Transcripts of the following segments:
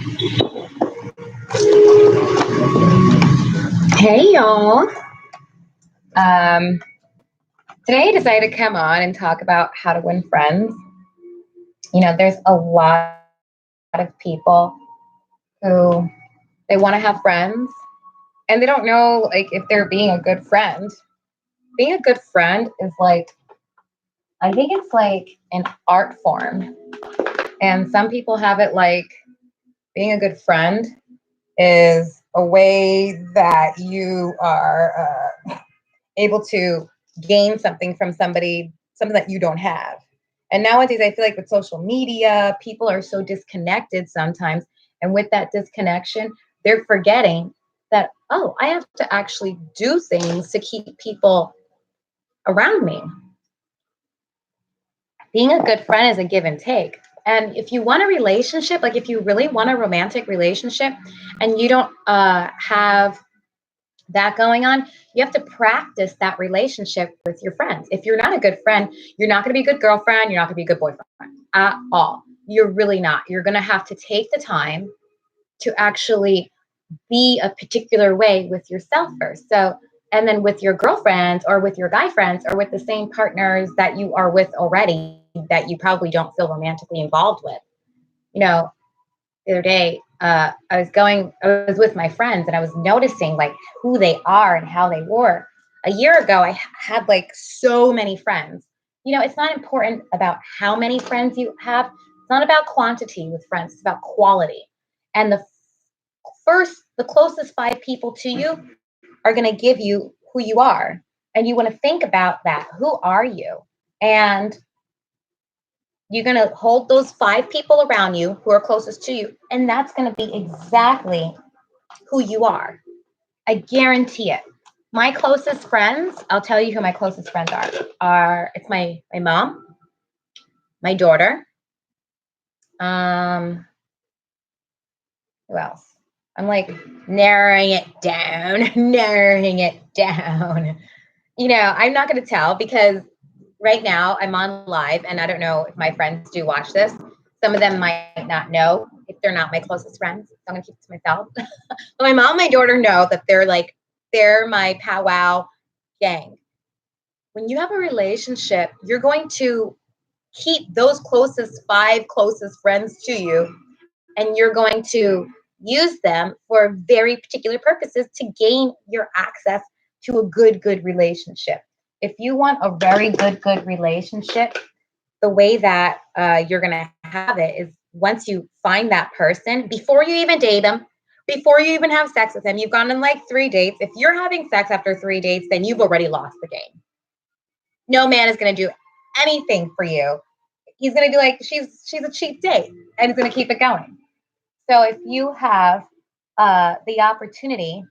Hey y'all. Um, Today I decided to come on and talk about how to win friends. There's a lot of people who they want to have friends and they don't know like if they're being a good friend. Being a good friend is like I think it's like an art form. And some people have it like being a good friend is a way that you are able to gain something from somebody, something that you don't have. And nowadays, I feel like with social media, people are so disconnected sometimes. And with that disconnection, they're forgetting that, oh, I have to actually do things to keep people around me. Being a good friend is a give and take. And if you want a relationship, like if you really want a romantic relationship and you don't have that going on, you have to practice that relationship with your friends. If you're not a good friend, you're not going to be a good girlfriend. You're not going to be a good boyfriend at all. You're really not. You're going to have to take the time to actually be a particular way with yourself first. So, and then with your girlfriends or with your guy friends or with the same partners that you are with already that you probably don't feel romantically involved with. You know, the other day, I was with my friends and I was noticing like who they are and how they were. A year ago, I had like so many friends. It's not important about how many friends you have. It's not about quantity with friends. It's about quality. And the closest five people to you are going to give you who you are. And you want to think about that. Who are you? And you're going to hold those five people around you who are closest to you, and that's going to be exactly who you are. I guarantee it. My closest friends, I'll tell you who my closest friends are it's my mom, my daughter, who else? I'm like narrowing it down, narrowing it down. I'm not going to tell because right now I'm on live and I don't know if my friends do watch this. Some of them might not know if they're not my closest friends. So I'm going to keep it to myself. But my mom and my daughter know that they're my powwow gang. When you have a relationship, you're going to keep those five closest friends to you, and you're going to use them for very particular purposes to gain your access to a good relationship. If you want a very good relationship, the way that you're going to have it is once you find that person, before you even date them, before you even have sex with them, you've gone on like 3 dates. If you're having sex after 3 dates, then you've already lost the game. No man is going to do anything for you. He's going to be like, she's a cheap date, and he's going to keep it going. So if you have the opportunity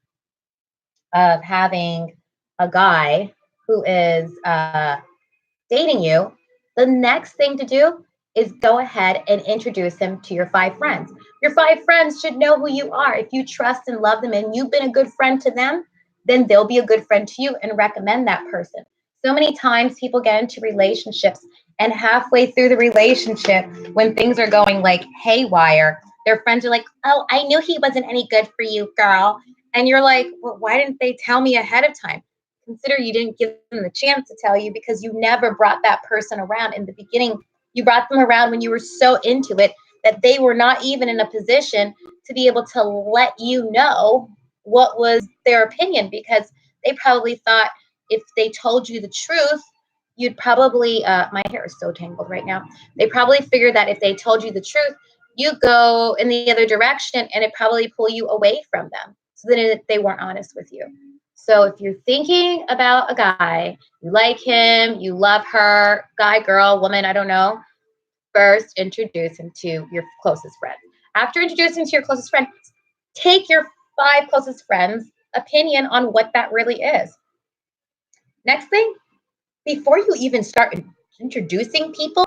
of having a guy who is dating you, the next thing to do is go ahead and introduce him to your five friends. Your five friends should know who you are. If you trust and love them and you've been a good friend to them, then they'll be a good friend to you and recommend that person. So many times people get into relationships and halfway through the relationship, when things are going like haywire, their friends are like, oh, I knew he wasn't any good for you, girl. And you're like, well, why didn't they tell me ahead of time? Consider you didn't give them the chance to tell you because you never brought that person around in the beginning. You brought them around when you were so into it that they were not even in a position to be able to let you know what was their opinion, because they probably thought if they told you the truth, you'd probably, my hair is so tangled right now. They probably figured that if they told you the truth, you go in the other direction and it probably pull you away from them. So then they weren't honest with you. So if you're thinking about a guy, you like him, you love her, guy, girl, woman, I don't know, first introduce him to your closest friend. After introducing to your closest friend, take your five closest friends' opinion on what that really is. Next thing, before you even start introducing people,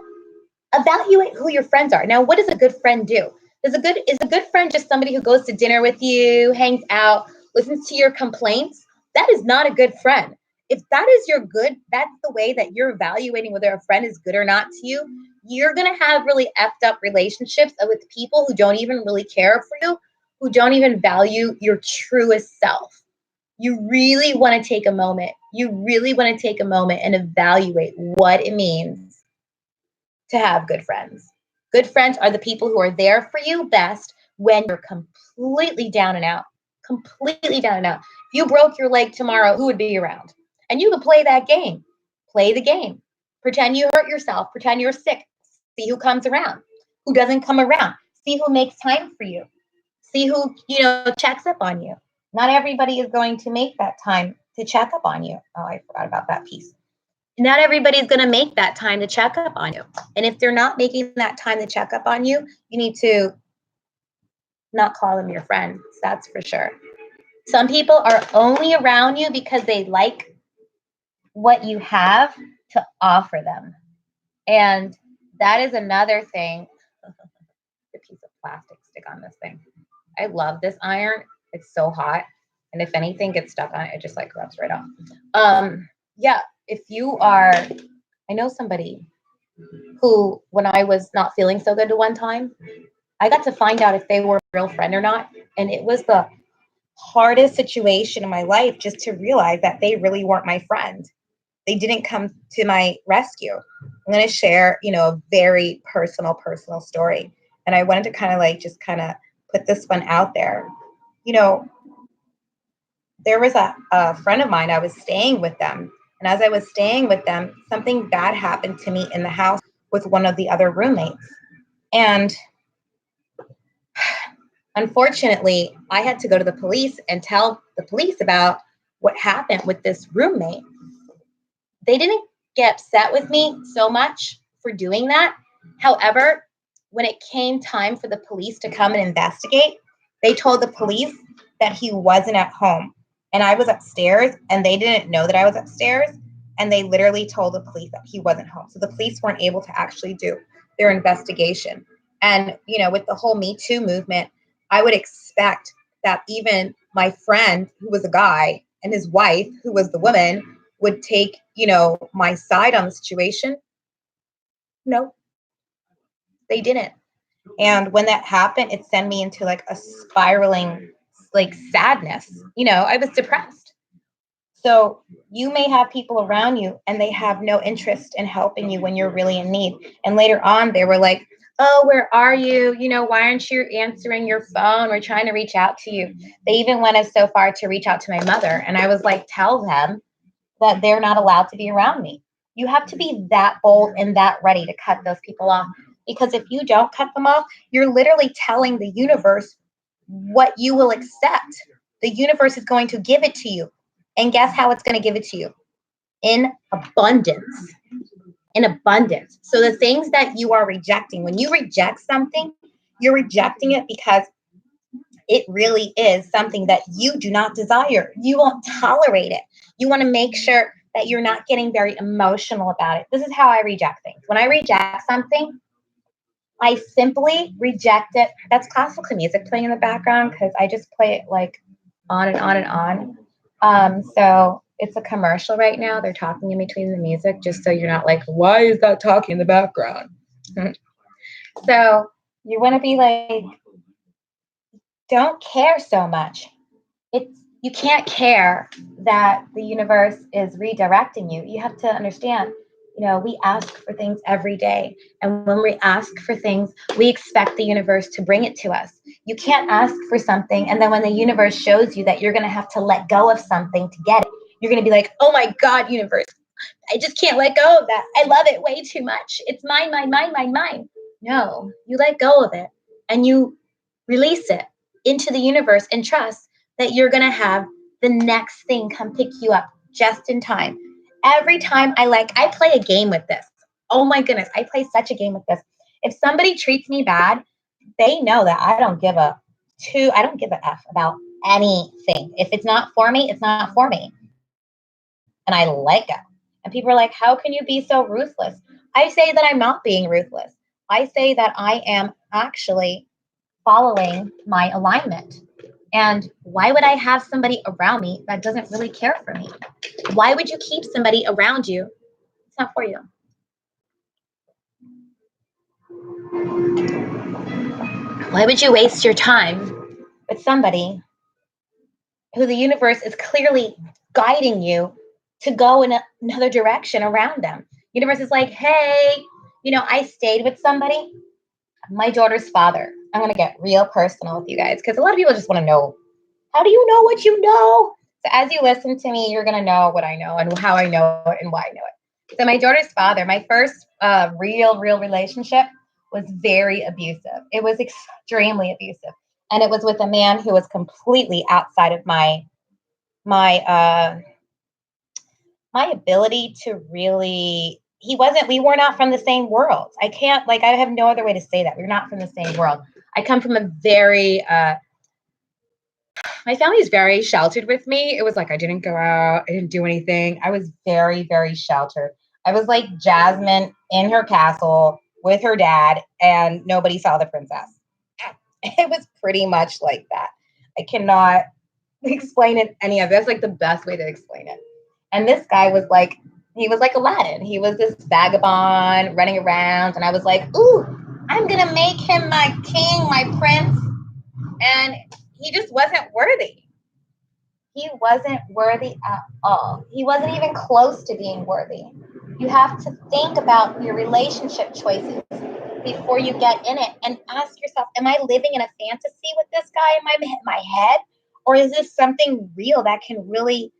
evaluate who your friends are. Now, what does a good friend do? Is a good friend just somebody who goes to dinner with you, hangs out, listens to your complaints? That is not a good friend. if that is your good, that's the way that you're evaluating whether a friend is good or not to you, you're going to have really effed up relationships with people who don't even really care for you, who don't even value your truest self. You really want to take a moment. You really want to take a moment and evaluate what it means to have good friends. Good friends are the people who are there for you best when you're completely down and out. Completely down and out. If you broke your leg tomorrow, who would be around? And you could play that game. Play the game. Pretend you hurt yourself. Pretend you're sick. See who comes around. Who doesn't come around. See who makes time for you. See who, checks up on you. Not everybody is going to make that time to check up on you. Oh, I forgot about that piece. Not everybody's going to make that time to check up on you. And if they're not making that time to check up on you, you need to not call them your friends. That's for sure. Some people are only around you because they like what you have to offer them. And that is another thing. The piece of plastic stick on this thing. I love this iron. It's so hot. And if anything gets stuck on it, it just like rubs right off. Yeah, if you are, I know somebody who, when I was not feeling so good one time, I got to find out if they were a real friend or not. And it was the hardest situation in my life just to realize that they really weren't my friend. They didn't come to my rescue. I'm going to share, a very personal story. And I wanted to kind of put this one out there. There was a friend of mine, I was staying with them. And as I was staying with them, something bad happened to me in the house with one of the other roommates. And unfortunately, I had to go to the police and tell the police about what happened with this roommate. They didn't get upset with me so much for doing that. However, when it came time for the police to come and investigate, they told the police that he wasn't at home. And I was upstairs and they didn't know that I was upstairs. And they literally told the police that he wasn't home. So the police weren't able to actually do their investigation. And, with the whole Me Too movement, I would expect that even my friend, who was a guy, and his wife, who was the woman, would take, my side on the situation. No, they didn't. And when that happened, it sent me into like a spiraling, like sadness. I was depressed. So you may have people around you and they have no interest in helping you when you're really in need. And later on, they were like, oh, where are you? Why aren't you answering your phone? We're trying to reach out to you. They even went as so far to reach out to my mother. And I was like, tell them that they're not allowed to be around me. You have to be that bold and that ready to cut those people off. Because if you don't cut them off, you're literally telling the universe what you will accept. The universe is going to give it to you. And guess how it's going to give it to you? In abundance. In abundance. So the things that you are rejecting, when you reject something, you're rejecting it because it really is something that you do not desire. You won't tolerate it. You want to make sure that you're not getting very emotional about it. This is how I reject things. When I reject something, I simply reject it. That's classical music playing in the background because I just play it like on and on and on. So it's a commercial right now. They're talking in between the music just so you're not like, why is that talking in the background? So you want to be like, don't care so much. You can't care that the universe is redirecting you. You have to understand, we ask for things every day. And when we ask for things, we expect the universe to bring it to us. You can't ask for something. And then when the universe shows you that you're going to have to let go of something to get it, you're going to be like, oh my God, universe, I just can't let go of that. I love it way too much. It's mine, mine, mine, mine, mine. No, you let go of it and you release it into the universe and trust that you're going to have the next thing come pick you up just in time. Every time I play a game with this. Oh my goodness, I play such a game with this. If somebody treats me bad, they know that I don't give a F about anything. If it's not for me, it's not for me. And I let go. And people are like, how can you be so ruthless? I say that I'm not being ruthless. I say that I am actually following my alignment. And why would I have somebody around me that doesn't really care for me? Why would you keep somebody around you? It's not for you. Why would you waste your time with somebody who the universe is clearly guiding you to go in another direction around them? Universe is like, hey, I stayed with somebody, my daughter's father. I'm going to get real personal with you guys because a lot of people just want to know, how do you know what you know? So as you listen to me, you're going to know what I know and how I know it and why I know it. So my daughter's father, my first real relationship was very abusive. It was extremely abusive. And it was with a man who was completely outside of my my ability to really, we were not from the same world. I can't, like, I have no other way to say that. We're not from the same world. I come from a very my family is very sheltered with me. It was like I didn't go out, I didn't do anything. I was very sheltered. I was like Jasmine in her castle with her dad, and nobody saw the princess. It was pretty much like that. I cannot explain it any of it. That's like the best way to explain it. And this guy was like, he was like Aladdin. He was this vagabond running around, and I was like, ooh, I'm gonna make him my king, my prince. And he just wasn't worthy. He wasn't worthy at all. He wasn't even close to being worthy. You have to think about your relationship choices before you get in it and ask yourself, am I living in a fantasy with this guy in my head? Or is this something real that can really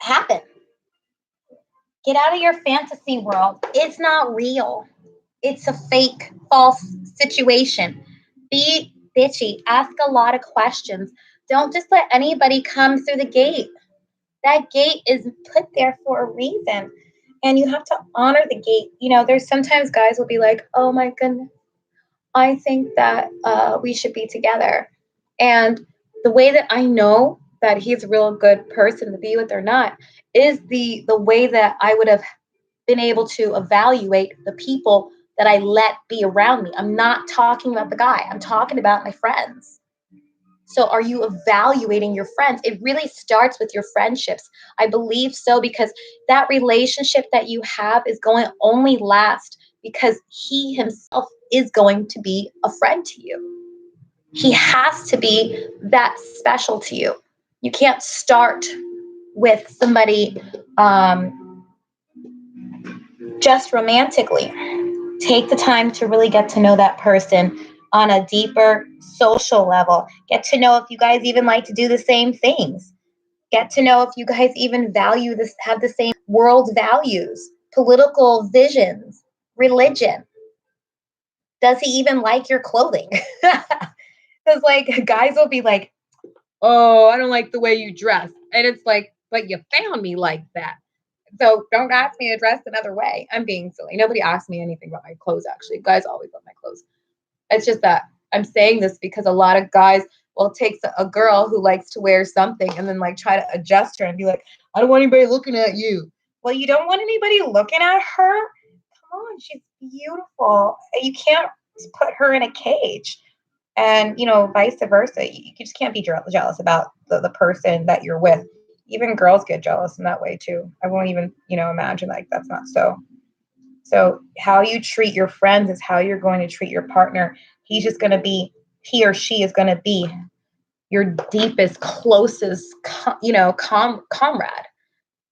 happen? Get out of your fantasy world. It's not real. It's a fake, false situation. Be bitchy. Ask a lot of questions. Don't just let anybody come through the gate. That gate is put there for a reason. And you have to honor the gate. There's sometimes guys will be like, oh my goodness, I think that we should be together. And the way that I know that he's a real good person to be with or not is the way that I would have been able to evaluate the people that I let be around me. I'm not talking about the guy. I'm talking about my friends. So are you evaluating your friends? It really starts with your friendships. I believe so, because that relationship that you have is going to only last because he himself is going to be a friend to you. He has to be that special to you. You can't start with somebody just romantically. Take the time to really get to know that person on a deeper social level. Get to know if you guys even like to do the same things. Get to know if you guys even value this, have the same world values, political visions, religion. Does he even like your clothing? Because like guys will be like, oh, I don't like the way you dress. And it's like, but you found me like that. So don't ask me to dress another way. I'm being silly. Nobody asks me anything about my clothes, actually. Guys always love my clothes. It's just that I'm saying this because a lot of guys will take a girl who likes to wear something and then like try to adjust her and be like, I don't want anybody looking at you. Well, you don't want anybody looking at her? Come on, she's beautiful. You can't put her in a cage. And, vice versa. You just can't be jealous about the person that you're with. Even girls get jealous in that way too. I won't even, imagine like that's not so. So how you treat your friends is how you're going to treat your partner. He or she is going to be your deepest, closest, comrade.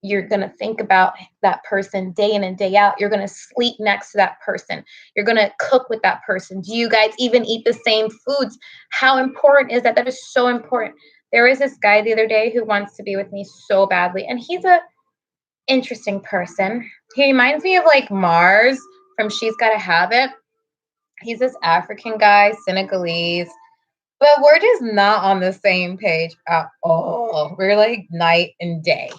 You're going to think about that person day in and day out. You're going to sleep next to that person. You're going to cook with that person. Do you guys even eat the same foods? How important is that? That is so important. There was this guy the other day who wants to be with me so badly, and he's a interesting person. He reminds me of like Mars from She's Gotta Have It. He's this African guy, Senegalese, but we're just not on the same page at all. We're like night and day.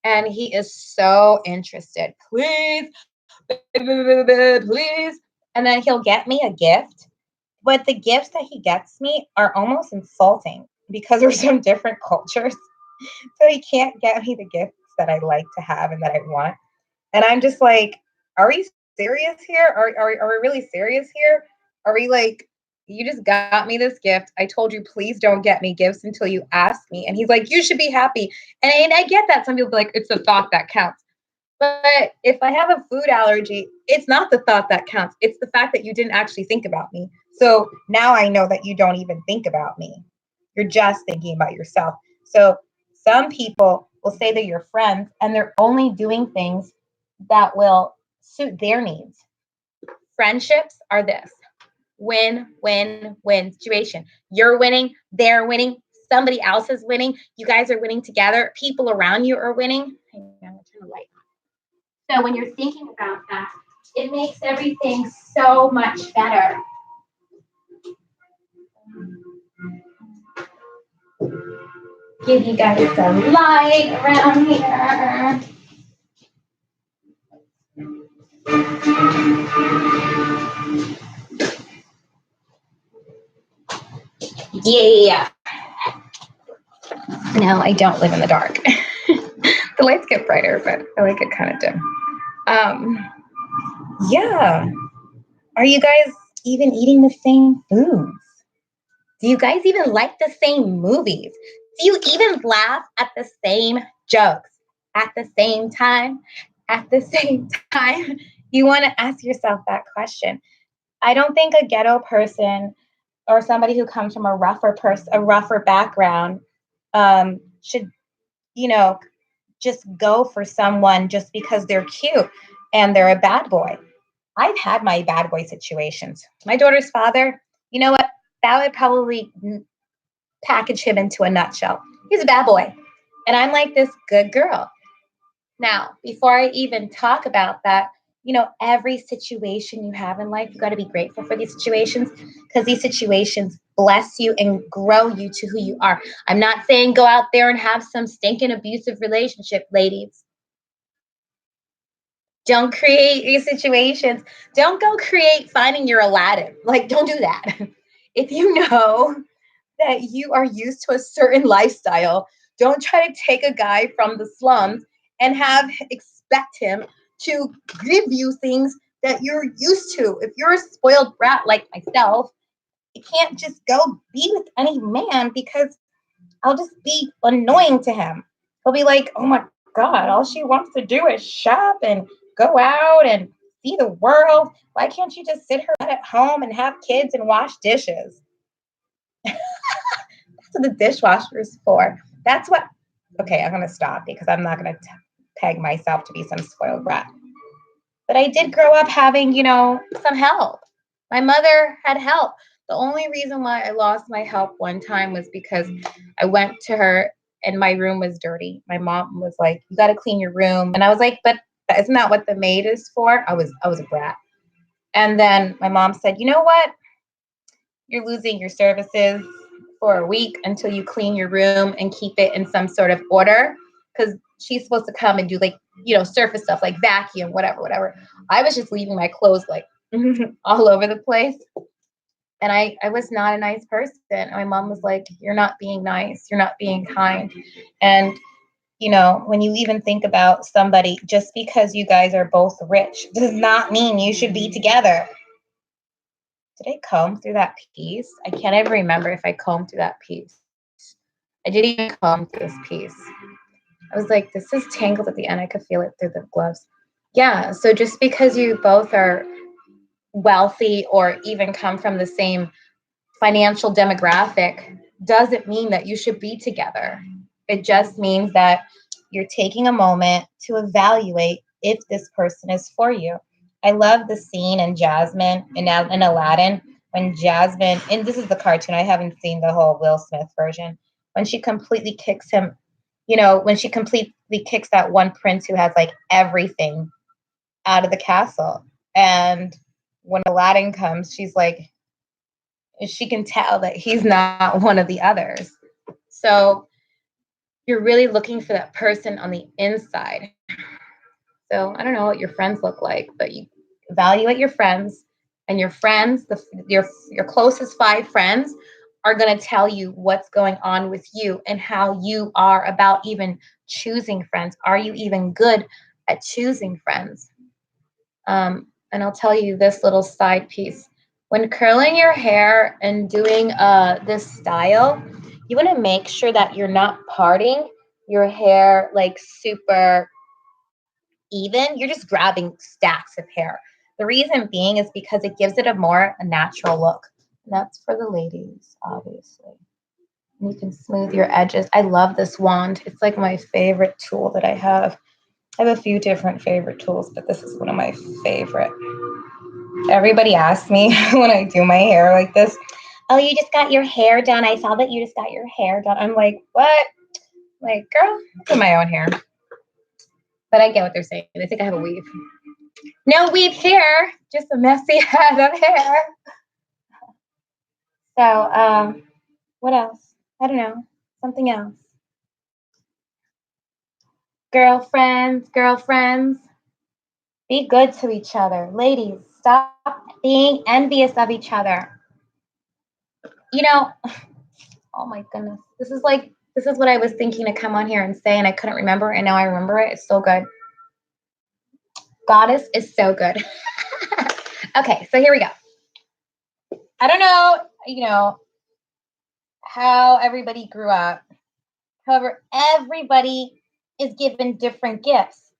And he is so interested. Please, please. And then he'll get me a gift. But the gifts that he gets me are almost insulting because we're from different cultures. So he can't get me the gifts that I like to have and that I want. And I'm just like, are we serious here? Are we really serious here? Are we like you just got me this gift. I told you, please don't get me gifts until you ask me. And he's like, you should be happy. And I get that. Some people be like, it's the thought that counts. But if I have a food allergy, it's not the thought that counts. It's the fact that you didn't actually think about me. So now I know that you don't even think about me. You're just thinking about yourself. So some people will say they're your friends and they're only doing things that will suit their needs. Friendships are this win, win, win situation. You're winning, they're winning, somebody else is winning. You guys are winning together. People around you are winning. Hang on, I'm gonna turn the light. So when you're thinking about that, it makes everything so much better. Give you guys some light around here. Yeah. No, I don't live in the dark. The lights get brighter, but I like it kind of dim. Yeah. Are you guys even eating the same foods? Do you guys even like the same movies? Do you even laugh at the same jokes at the same time? At the same time, you want to ask yourself that question. I don't think a ghetto person or somebody who comes from a rougher background, should, you know, just go for someone just because they're cute and they're a bad boy. I've had my bad boy situations. My daughter's father, you know what? That would probably package him into a nutshell. He's a bad boy. And I'm like this good girl. Now, before I even talk about that, every situation you have in life, you got to be grateful for these situations because these situations bless you and grow you to who you are. I'm not saying go out there and have some stinking abusive relationship, ladies. Don't create these situations. Don't go create finding your Aladdin. Like, don't do that. If you know that you are used to a certain lifestyle, don't try to take a guy from the slums and expect him to give you things that you're used to. If you're a spoiled brat like myself, you can't just go be with any man because I'll just be annoying to him. He'll be like, oh my God, all she wants to do is shop and go out and see the world. Why can't she just sit her at home and have kids and wash dishes? That's what the dishwasher is for. That's what. Okay, I'm going to stop because I'm not going to peg myself to be some spoiled brat. But I did grow up having, some help. My mother had help. The only reason why I lost my help one time was because I went to her and my room was dirty. My mom was like, "You got to clean your room," and I was like, "But isn't that what the maid is for?" I was a brat. And then my mom said, "You know what? You're losing your services for a week until you clean your room and keep it in some sort of order." Because she's supposed to come and do like, surface stuff like vacuum, whatever, whatever. I was just leaving my clothes like all over the place. And I was not a nice person. And my mom was like, "You're not being nice. You're not being kind." And, when you even think about somebody, just because you guys are both rich does not mean you should be together. Did I comb through that piece? I can't ever remember if I combed through that piece. I didn't even comb through this piece. I was like, this is tangled at the end. I could feel it through the gloves. Yeah. So just because you both are wealthy or even come from the same financial demographic doesn't mean that you should be together. It just means that you're taking a moment to evaluate if this person is for you. I love the scene in Jasmine in Aladdin when Jasmine, and this is the cartoon, I haven't seen the whole Will Smith version, when she completely kicks him, when she completely kicks that one prince who has like everything out of the castle. And when Aladdin comes, she's like, she can tell that he's not one of the others. So you're really looking for that person on the inside. So I don't know what your friends look like, but you evaluate your friends, and your friends, your closest 5 friends, are going to tell you what's going on with you and how you are about even choosing friends. Are you even good at choosing friends? And I'll tell you this little side piece. When curling your hair and doing this style, you want to make sure that you're not parting your hair like super even. You're just grabbing stacks of hair. The reason being is because it gives it a natural look. And that's for the ladies, obviously. And you can smooth your edges. I love this wand. It's like my favorite tool that I have. I have a few different favorite tools, but this is one of my favorite. Everybody asks me when I do my hair like this, oh, you just got your hair done. I saw that you just got your hair done. I'm like, what? Like, girl, I do my own hair. But I get what they're saying. They think I have a weave. No weave here, just a messy head of hair. So, what else? I don't know. Something else. Girlfriends, be good to each other. Ladies, stop being envious of each other. You know, oh my goodness. This is what I was thinking to come on here and say, and I couldn't remember, and now I remember it. It's so good. Goddess is so good. Okay, so here we go. I don't know, how everybody grew up. However, everybody is given different gifts.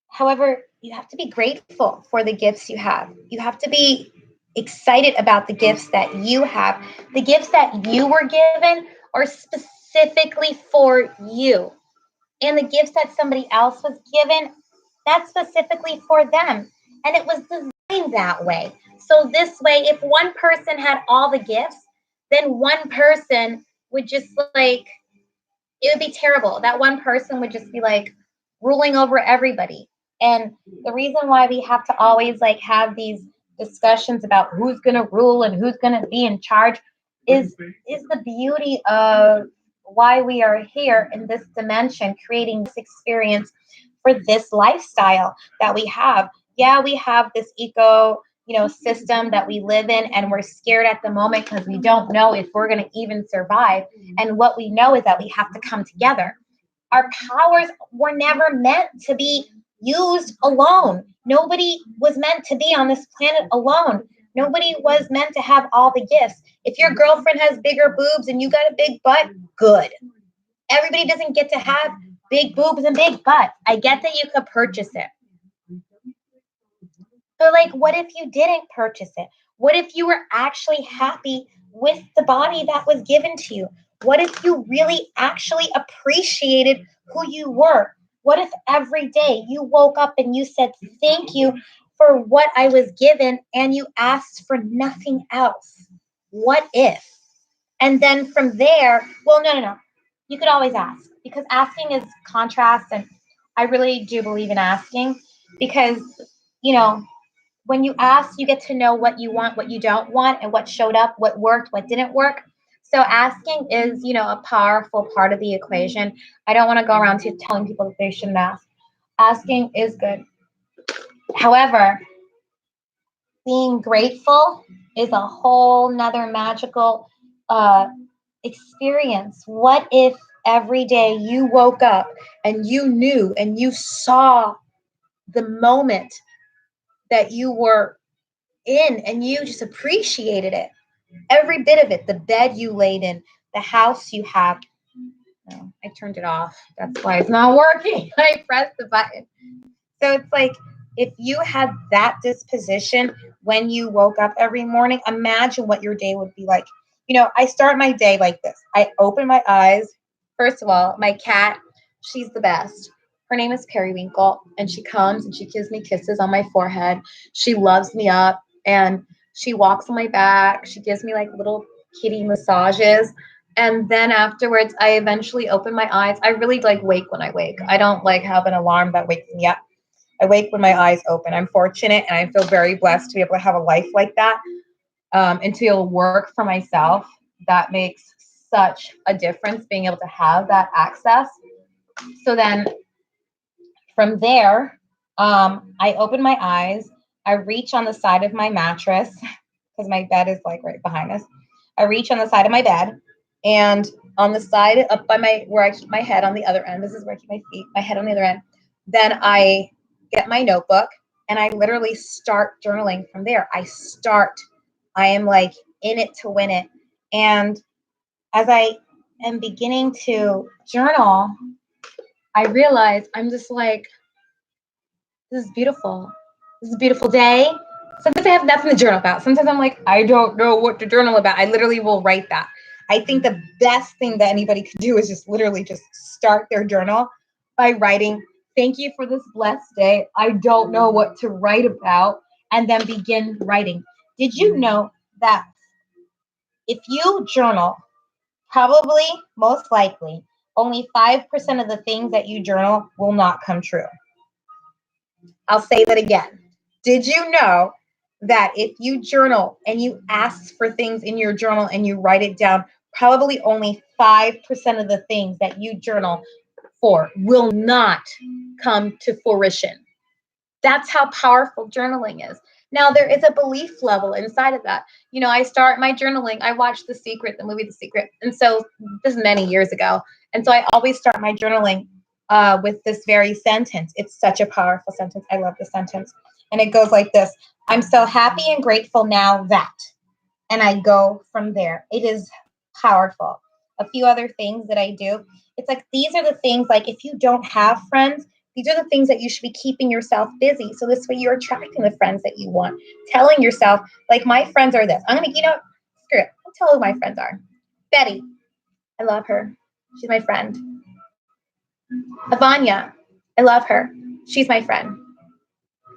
However, you have to be grateful for the gifts you have. You have to be excited about the gifts that you have. The gifts that you were given are specifically for you. And the gifts that somebody else was given, that's specifically for them. And it was designed that way. So this way, if one person had all the gifts, then one person would just like, it would be terrible. That one person would just be like ruling over everybody. And the reason why we have to always like have these discussions about who's going to rule and who's going to be in charge is the beauty of why we are here in this dimension, creating this experience for this lifestyle that we have. Yeah, we have this system that we live in, and we're scared at the moment because we don't know if we're going to even survive. And what we know is that we have to come together. Our powers were never meant to be used alone. Nobody was meant to be on this planet alone. Nobody was meant to have all the gifts. If your girlfriend has bigger boobs and you got a big butt, good. Everybody doesn't get to have big boobs and big butts. I get that you could purchase it. But like, what if you didn't purchase it? What if you were actually happy with the body that was given to you? What if you really actually appreciated who you were? What if every day you woke up and you said, thank you for what I was given, and you asked for nothing else? What if? And then from there, well, no. You could always ask, because asking is contrast. And I really do believe in asking because, you know, when you ask, you get to know what you want, what you don't want, and what showed up, what worked, what didn't work. So asking is, a powerful part of the equation. I don't want to go around to telling people that they shouldn't ask. Asking is good. However, being grateful is a whole nother magical experience. What if every day you woke up and you knew and you saw the moment that you were in and you just appreciated it, every bit of it, the bed you laid in, the house you have. No, I turned it off. That's why it's not working. I pressed the button. So it's like, if you had that disposition when you woke up every morning, imagine what your day would be like. I start my day like this. I open my eyes. First of all, my cat, she's the best. Her name is Periwinkle, and she comes and she gives me kisses on my forehead. She loves me up, and she walks on my back. She gives me like little kitty massages. And then afterwards, I eventually open my eyes. I really like wake when I wake. I don't like have an alarm that wakes me up. I wake when my eyes open. I'm fortunate and I feel very blessed to be able to have a life like that, and to be able to work for myself. That makes such a difference, being able to have that access. So then from there, I open my eyes. I reach on the side of my mattress because my bed is like right behind us. I reach on the side of my bed, and on the side up by where I keep my head on the other end. This is where I keep my feet, my head on the other end. Then I get my notebook And I literally start journaling from there. I am like in it to win it. And as I am beginning to journal, I realize I'm just like, this is beautiful. This is a beautiful day. Sometimes I have nothing to journal about. Sometimes I'm like, I don't know what to journal about. I literally will write that. I think the best thing that anybody could do is just literally just start their journal by writing, thank you for this blessed day. I don't know what to write about, and then begin writing. Did you know that if you journal, probably, most likely, only 5% of the things that you journal will not come true? I'll say that again. Did you know that if you journal and you ask for things in your journal and you write it down, probably only 5% of the things that you journal for will not come to fruition? That's how powerful journaling is. Now, there is a belief level inside of that. I start my journaling. I watched The Secret, the movie The Secret. And so this is many years ago. And so I always start my journaling with this very sentence. It's such a powerful sentence. I love the sentence. And it goes like this: I'm so happy and grateful now that. And I go from there. It is powerful. A few other things that I do. It's like these are the things, like if you don't have friends, these are the things that you should be keeping yourself busy. So this way you're attracting the friends that you want. Telling yourself, like, my friends are this. I'm going to, screw it. I'll tell who my friends are. Betty. I love her. She's my friend. Avanya. I love her. She's my friend.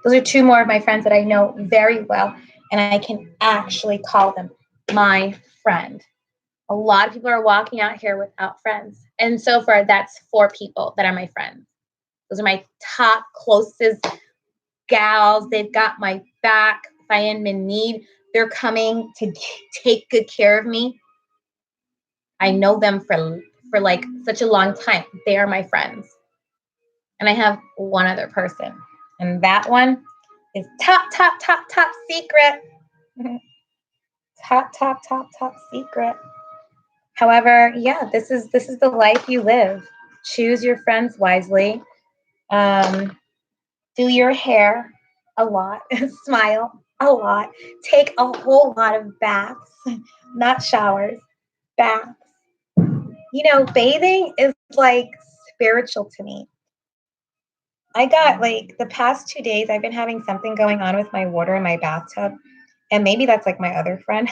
Those are two more of my friends that I know very well, and I can actually call them my friend. A lot of people are walking out here without friends. And so far, that's 4 people that are my friends. Those are my top closest gals. They've got my back. If I am in need, they're coming to take good care of me. I know them for like such a long time. They are my friends. And I have one other person. And that one is top secret. top secret. However, yeah, this is the life you live. Choose your friends wisely. Do your hair a lot. Smile a lot. Take a whole lot of baths, not showers, baths. Bathing is like spiritual to me. I got, like, the past 2 days, I've been having something going on with my water in my bathtub. And maybe that's like my other friend.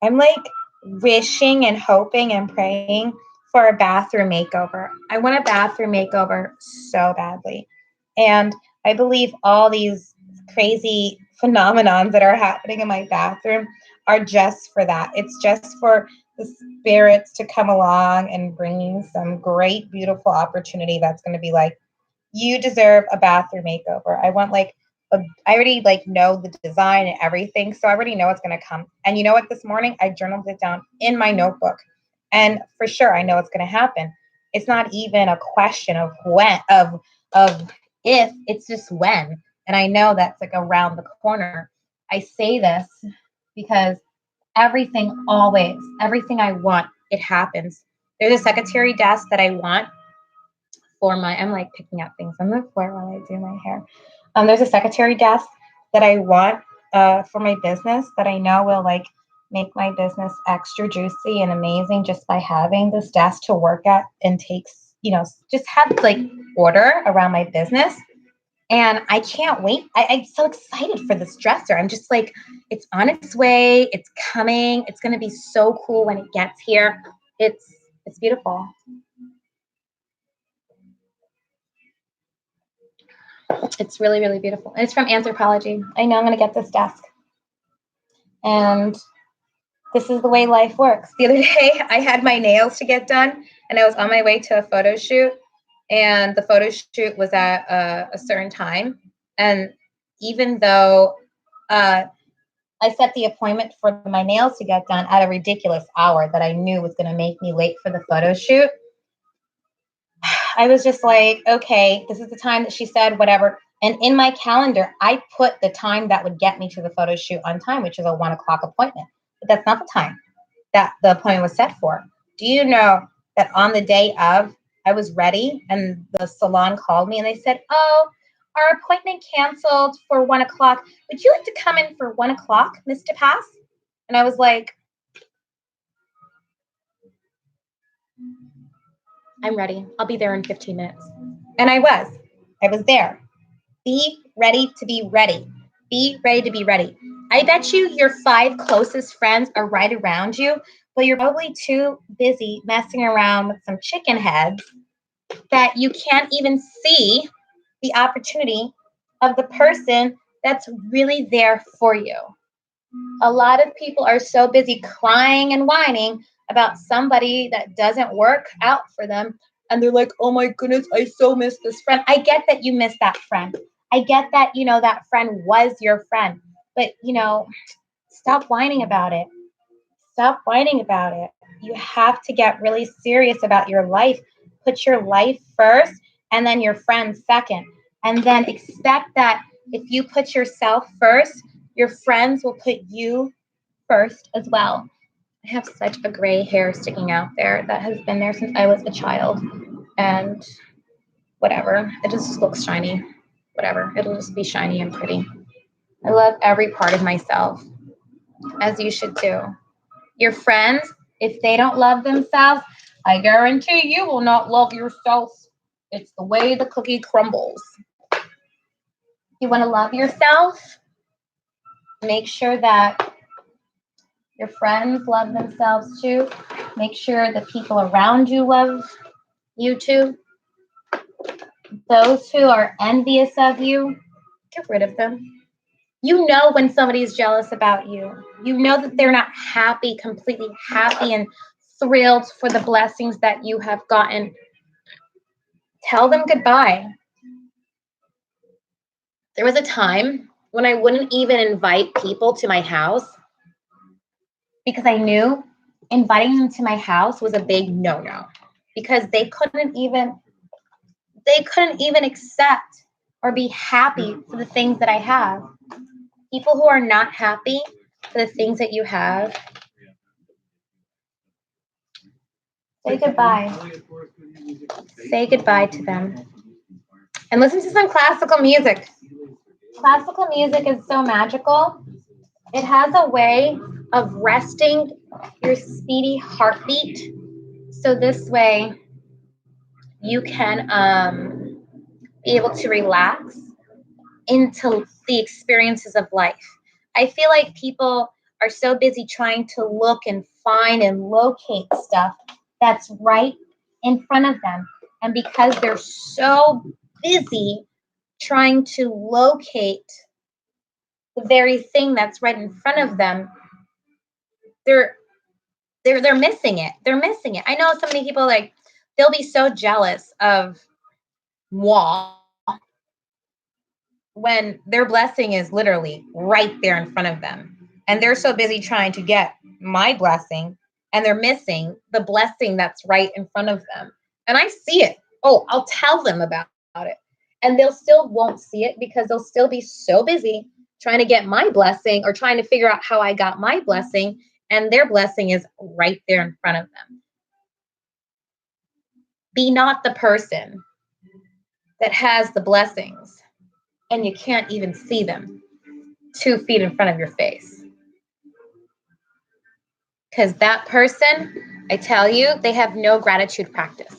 I'm like wishing and hoping and praying for a bathroom makeover. I want a bathroom makeover so badly. And I believe all these crazy phenomenons that are happening in my bathroom are just for that. It's just for the spirits to come along and bring some great, beautiful opportunity that's going to be like, you deserve a bathroom makeover. I want I already know the design and everything, so I already know what's gonna come. And you know what? This morning I journaled it down in my notebook, and for sure I know it's gonna happen. It's not even a question of when, of if. It's just when, and I know that's like around the corner. I say this because everything I want, it happens. There's a secretary desk that I want I'm like picking up things on the floor while I do my hair. There's a secretary desk that I want for my business that I know will make my business extra juicy and amazing just by having this desk to work at and just have order around my business. And I can't wait. I'm so excited for this dresser. I'm just like, it's on its way. It's coming. It's going to be so cool when it gets here. It's beautiful. It's really, really beautiful. And it's from Anthropologie. I know I'm going to get this desk. And this is the way life works. The other day, I had my nails to get done, and I was on my way to a photo shoot. And the photo shoot was at a certain time. And even though I set the appointment for my nails to get done at a ridiculous hour that I knew was going to make me late for the photo shoot, I was just like, okay, this is the time that she said, whatever. And in my calendar, I put the time that would get me to the photo shoot on time, which is a 1 o'clock appointment. But that's not the time that the appointment was set for. Do you know that on the day of, I was ready and the salon called me and they said, oh, Our appointment canceled for 1 o'clock. Would you like to come in for 1 o'clock, Mr. Pass? And I was like, I'm ready. I'll be there in 15 minutes. And I was. I was there. Be ready to be ready. Be ready to be ready. I bet you your 5 closest friends are right around you, but you're probably too busy messing around with some chicken heads that you can't even see the opportunity of the person that's really there for you. A lot of people are so busy crying and whining about somebody that doesn't work out for them. And they're like, oh my goodness, I so miss this friend. I get that you miss that friend. I get that, that friend was your friend. But, stop whining about it. Stop whining about it. You have to get really serious about your life. Put your life first and then your friends second. And then expect that if you put yourself first, your friends will put you first as well. I have such a gray hair sticking out there that has been there since I was a child. And whatever, it just looks shiny. Whatever, it'll just be shiny and pretty. I love every part of myself, as you should too. Your friends, if they don't love themselves, I guarantee you will not love yourself. It's the way the cookie crumbles. You want to love yourself? Make sure that your friends love themselves too. Make sure the people around you love you too. Those who are envious of you, get rid of them. You know when somebody's jealous about you. You know that they're not happy, completely happy and thrilled for the blessings that you have gotten. Tell them goodbye. There was a time when I wouldn't even invite people to my house because I knew inviting them to my house was a big no-no because they couldn't even accept or be happy for the things that I have. People who are not happy for the things that you have, say goodbye. Say goodbye to them. And listen to some classical music. Classical music is so magical. It has a way of resting your speedy heartbeat. So this way you can be able to relax into the experiences of life. I feel like people are so busy trying to look and find and locate stuff that's right in front of them. And because they're so busy trying to locate the very thing that's right in front of them, they're missing it. They're missing it. I know so many people they'll be so jealous of moi when their blessing is literally right there in front of them. And they're so busy trying to get my blessing and they're missing the blessing that's right in front of them. And I see it. Oh, I'll tell them about it. And they'll still won't see it because they'll still be so busy trying to get my blessing or trying to figure out how I got my blessing. And their blessing is right there in front of them. Be not the person that has the blessings and you can't even see them 2 feet in front of your face. Because that person, I tell you, they have no gratitude practice.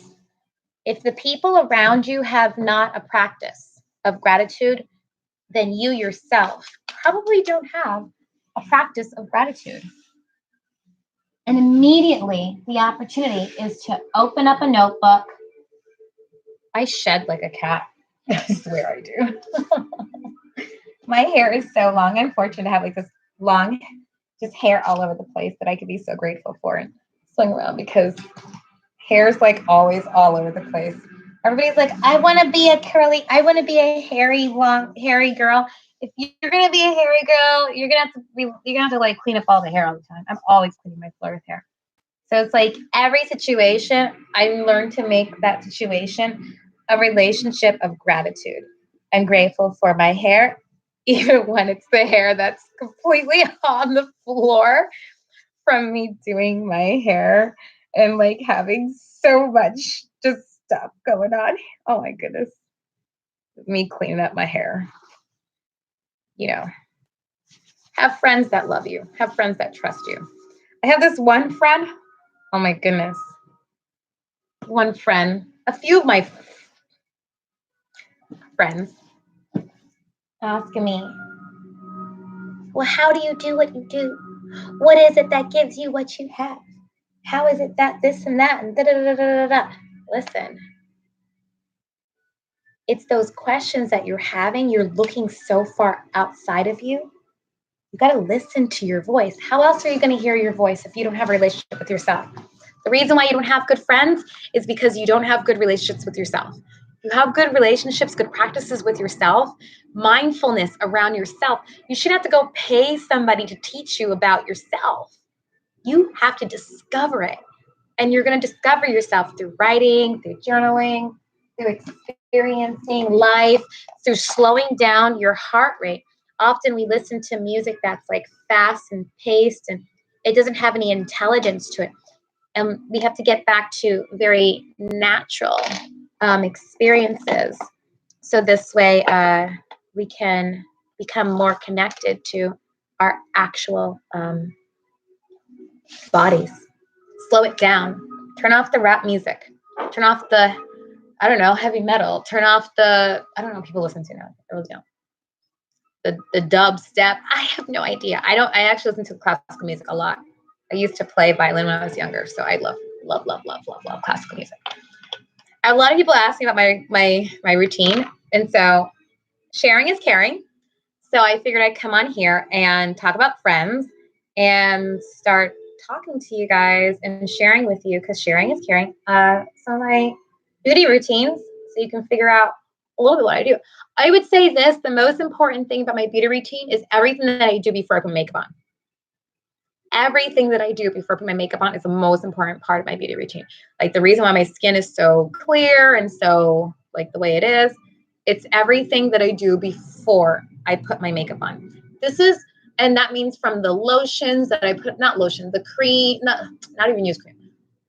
If the people around you have not a practice of gratitude, then you yourself probably don't have a practice of gratitude. And immediately the opportunity is to open up a notebook. I shed like a cat. I swear I do. My hair is so long. I'm fortunate to have this long just hair all over the place that I could be so grateful for and swing around because hair's always all over the place. Everybody's like, I want to be a hairy, long, hairy girl. If you're gonna be a hairy girl, you're gonna have to clean up all the hair all the time. I'm always cleaning my floor with hair. So it's every situation, I learned to make that situation a relationship of gratitude. I'm grateful for my hair, even when it's the hair that's completely on the floor from me doing my hair and having so much just stuff going on. Oh my goodness. me cleaning up my hair. You know, have friends that love you. Have friends that trust you. I have this one friend. Oh my goodness. One friend. A few of my friends asking me, well, how do you do what you do? What is it that gives you what you have? How is it that this and that and da da da da da da? Listen, it's those questions that you're having. You're looking so far outside of you. You got to listen to your voice. How else are you going to hear your voice if you don't have a relationship with yourself? The reason why you don't have good friends is because you don't have good relationships with yourself. You have good relationships, good practices with yourself, mindfulness around yourself. You shouldn't have to go pay somebody to teach you about yourself. You have to discover it. And you're going to discover yourself through writing, through journaling, through experiencing life, through slowing down your heart rate. Often we listen to music that's like fast and paced and it doesn't have any intelligence to it. And we have to get back to very natural experiences. So this way we can become more connected to our actual bodies. Slow it down. Turn off the rap music. Turn off the, I don't know, heavy metal. Turn off the, I don't know what people listen to now. I really don't. The dubstep. I have no idea. I actually listen to classical music a lot. I used to play violin when I was younger, so I love classical music. A lot of people ask me about my routine, and so sharing is caring. So I figured I'd come on here and talk about friends and start talking to you guys and sharing with you because sharing is caring. Some of my beauty routines so you can figure out a little bit what I do. I would say this, the most important thing about my beauty routine is everything that I do before I put makeup on. Everything that I do before I put my makeup on is the most important part of my beauty routine. Like the reason why my skin is so clear and so like the way it is, it's everything that I do before I put my makeup on. And that means from the lotions that I put, not lotion, the cream, not even use cream.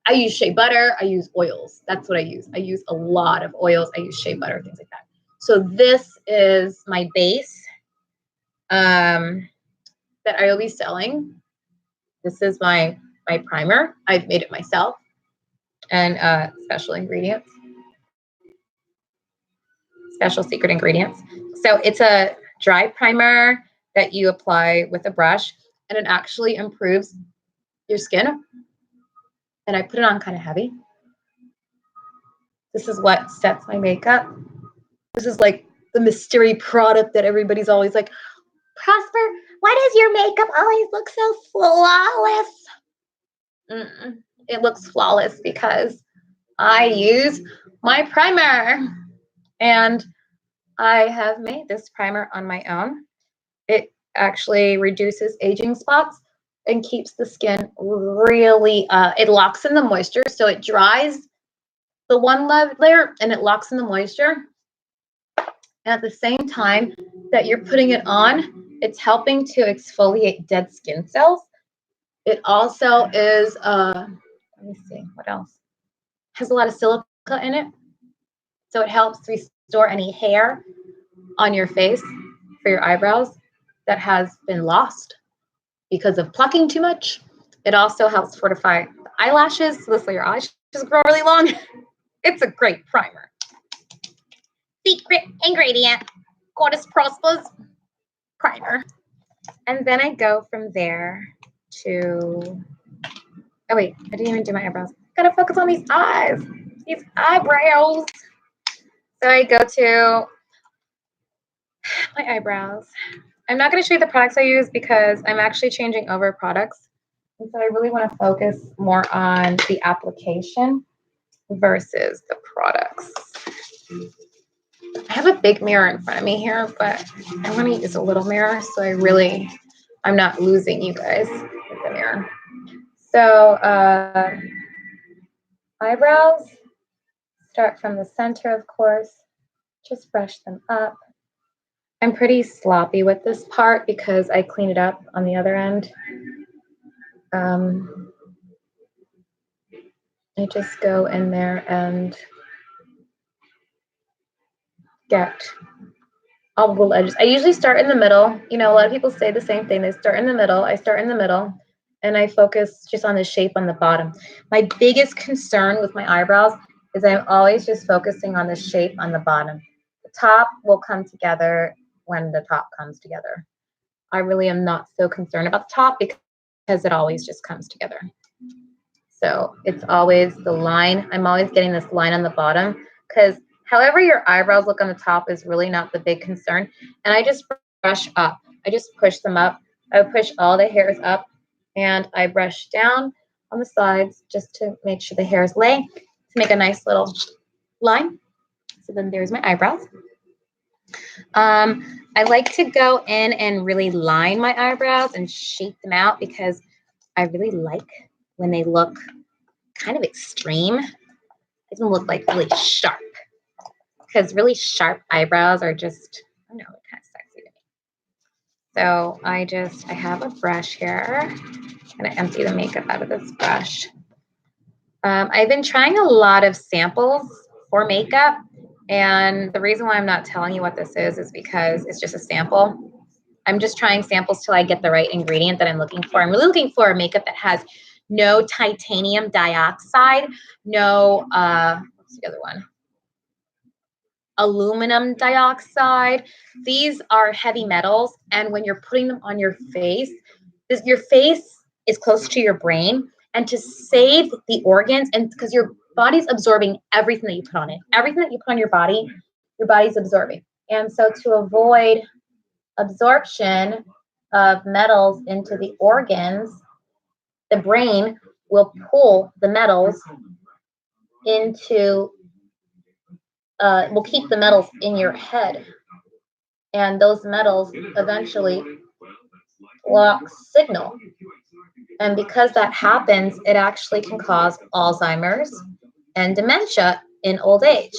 I use shea butter. I use oils. That's what I use. I use a lot of oils. I use shea butter, things like that. So this is my base that I will be selling. This is my primer. I've made it myself and special ingredients, special secret ingredients. So it's a dry primer that you apply with a brush and it actually improves your skin. And I put it on kind of heavy. This is what sets my makeup. This is like the mystery product that everybody's always like, Prosper, why does your makeup always look so flawless? It looks flawless because I use my primer. And I have made this primer on my own. It actually reduces aging spots and keeps the skin really, it locks in the moisture. So it dries the one layer and it locks in the moisture. And at the same time that you're putting it on, it's helping to exfoliate dead skin cells. It also is, let me see, what else? Has a lot of silica in it. So it helps restore any hair on your face for your eyebrows that has been lost because of plucking too much. It also helps fortify the eyelashes. So this way your eyelashes grow really long. It's a great primer. Secret ingredient, Goddess Prosper's primer. And then I go from there to, oh wait, I didn't even do my eyebrows. Gotta focus on these eyes, these eyebrows. So I go to my eyebrows. I'm not going to show you the products I use because I'm actually changing over products. And so I really want to focus more on the application versus the products. I have a big mirror in front of me here, but I want to use a little mirror so I'm not losing you guys with the mirror. So eyebrows, start from the center, of course, just brush them up. I'm pretty sloppy with this part because I clean it up on the other end. I just go in there and get all the little edges. I usually start in the middle. You know, a lot of people say the same thing. They start in the middle. I start in the middle and I focus just on the shape on the bottom. My biggest concern with my eyebrows is I'm always just focusing on the shape on the bottom. The top will come together when the top comes together. I really am not so concerned about the top because it always just comes together. So it's always the line. I'm always getting this line on the bottom because however your eyebrows look on the top is really not the big concern. And I just brush up. I just push them up. I push all the hairs up and I brush down on the sides just to make sure the hairs lay to make a nice little line. So then there's my eyebrows. I like to go in and really line my eyebrows and shape them out because I really like when they look kind of extreme. They don't look like really sharp because really sharp eyebrows are just, I don't know, kind of sexy to me. So I have a brush here. I'm going to empty the makeup out of this brush. I've been trying a lot of samples for makeup. And the reason why I'm not telling you what this is because it's just a sample. I'm just trying samples till I get the right ingredient that I'm looking for. I'm really looking for a makeup that has no titanium dioxide, no, what's the other one? Aluminum dioxide. These are heavy metals. And when you're putting them on your face is close to your brain. And to save the organs, and because your body's absorbing everything that you put on it, everything that you put on your body's absorbing. And so to avoid absorption of metals into the organs, the brain will pull the metals into, will keep the metals in your head. And those metals eventually block signal. And because that happens, it actually can cause Alzheimer's and dementia in old age.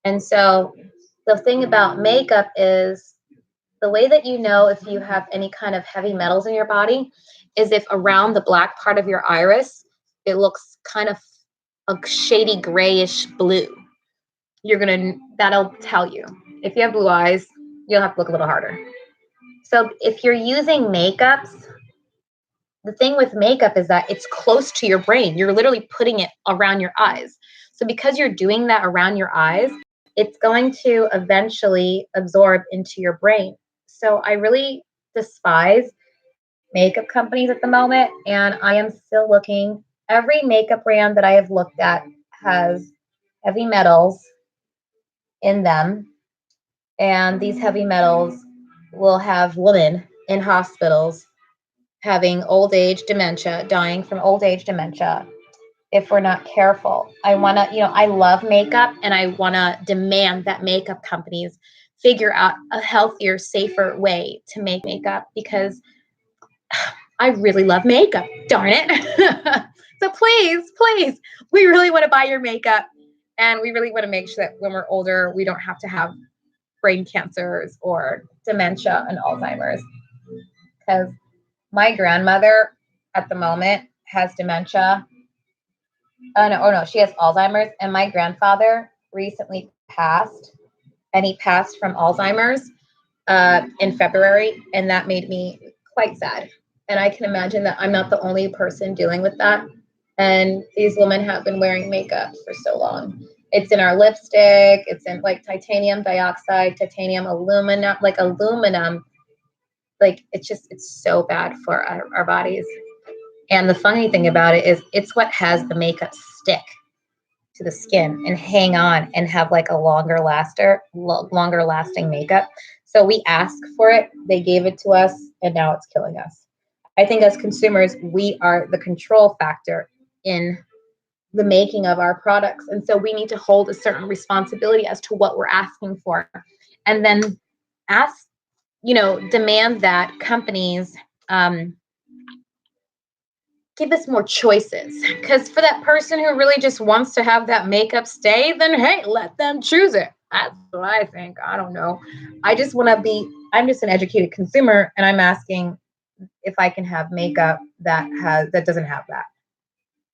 And so the thing about makeup is the way that you know if you have any kind of heavy metals in your body is if around the black part of your iris, it looks kind of a shady grayish blue. That'll tell you. If you have blue eyes, you'll have to look a little harder. So if you're using makeups, the thing with makeup is that it's close to your brain. You're literally putting it around your eyes. So because you're doing that around your eyes, it's going to eventually absorb into your brain. So I really despise makeup companies at the moment, and I am still looking. Every makeup brand that I have looked at has heavy metals in them, and these heavy metals will have women in hospitals having old age dementia, dying from old age dementia if we're not careful. I want to, I love makeup and I want to demand that makeup companies figure out a healthier, safer way to make makeup because I really love makeup, darn it. So please, we really want to buy your makeup and we really want to make sure that when we're older, we don't have to have brain cancers or dementia and Alzheimer's. Because my grandmother at the moment has dementia. No, she has Alzheimer's. And my grandfather recently passed, and he passed from Alzheimer's in February, and that made me quite sad. And I can imagine that I'm not the only person dealing with that. And these women have been wearing makeup for so long. It's in our lipstick. It's in like titanium dioxide, titanium aluminum, like it's so bad for our bodies. And the funny thing about it is it's what has the makeup stick to the skin and hang on and have like a longer lasting makeup. So we asked for it, they gave it to us, and now it's killing us. I think as consumers, we are the control factor in the making of our products. And so we need to hold a certain responsibility as to what we're asking for. And then demand that companies give us more choices. Because for that person who really just wants to have that makeup stay, then hey, let them choose it. That's what I think. I don't know. I'm just an educated consumer, and I'm asking if I can have makeup that doesn't have that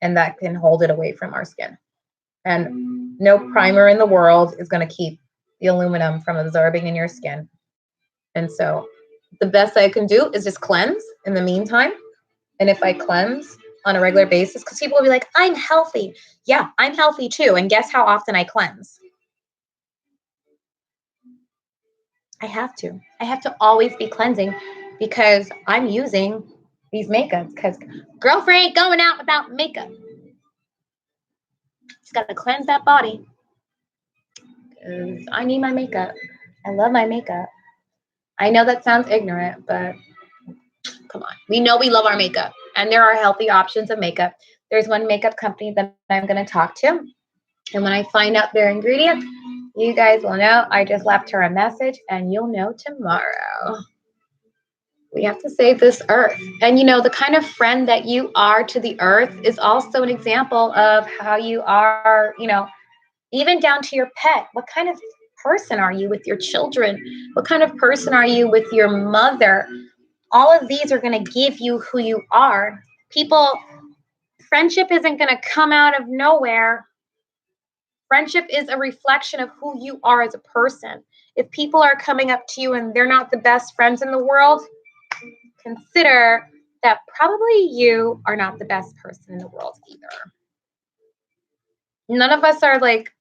and that can hold it away from our skin. And no primer in the world is going to keep the aluminum from absorbing in your skin. And so the best I can do is just cleanse in the meantime. And if I cleanse on a regular basis, because people will be like, I'm healthy. Yeah, I'm healthy too. And guess how often I cleanse? I have to. I have to always be cleansing because I'm using these makeups. Because girlfriend ain't going out without makeup. Just got to cleanse that body. Because I need my makeup. I love my makeup. I know that sounds ignorant, but come on. We know we love our makeup. And there are healthy options of makeup. There's one makeup company that I'm going to talk to. And when I find out their ingredients, you guys will know. I just left her a message and you'll know tomorrow. We have to save this earth. And the kind of friend that you are to the earth is also an example of how you are, even down to your pet. What kind of person are you with your children? What kind of person are you with your mother? All of these are going to give you who you are. Friendship isn't going to come out of nowhere. Friendship is a reflection of who you are as a person. If people are coming up to you and they're not the best friends in the world, consider that probably you are not the best person in the world either. None of us are like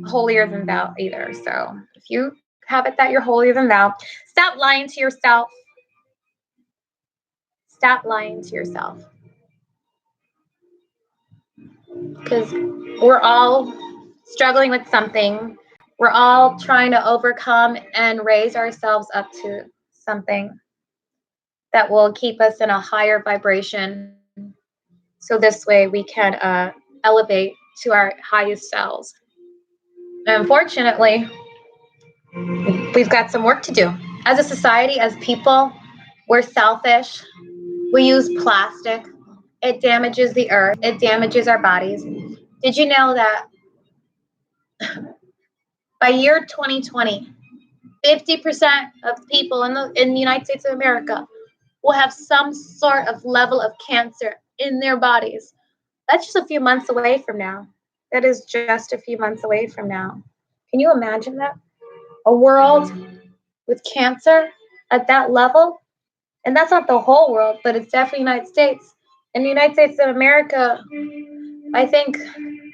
holier than thou either. So if you have it that you're holier than thou, stop lying to yourself. Stop lying to yourself. Because we're all struggling with something. We're all trying to overcome and raise ourselves up to something that will keep us in a higher vibration. So this way we can elevate to our highest selves. Unfortunately, we've got some work to do. As a society, as people, we're selfish. We use plastic. It damages the earth. It damages our bodies. Did you know that by year 2020, 50% of people in the United States of America will have some sort of level of cancer in their bodies? That's just a few months away from now. That is just a few months away from now. Can you imagine that? A world with cancer at that level? And that's not the whole world, but it's definitely the United States. In the United States of America, I think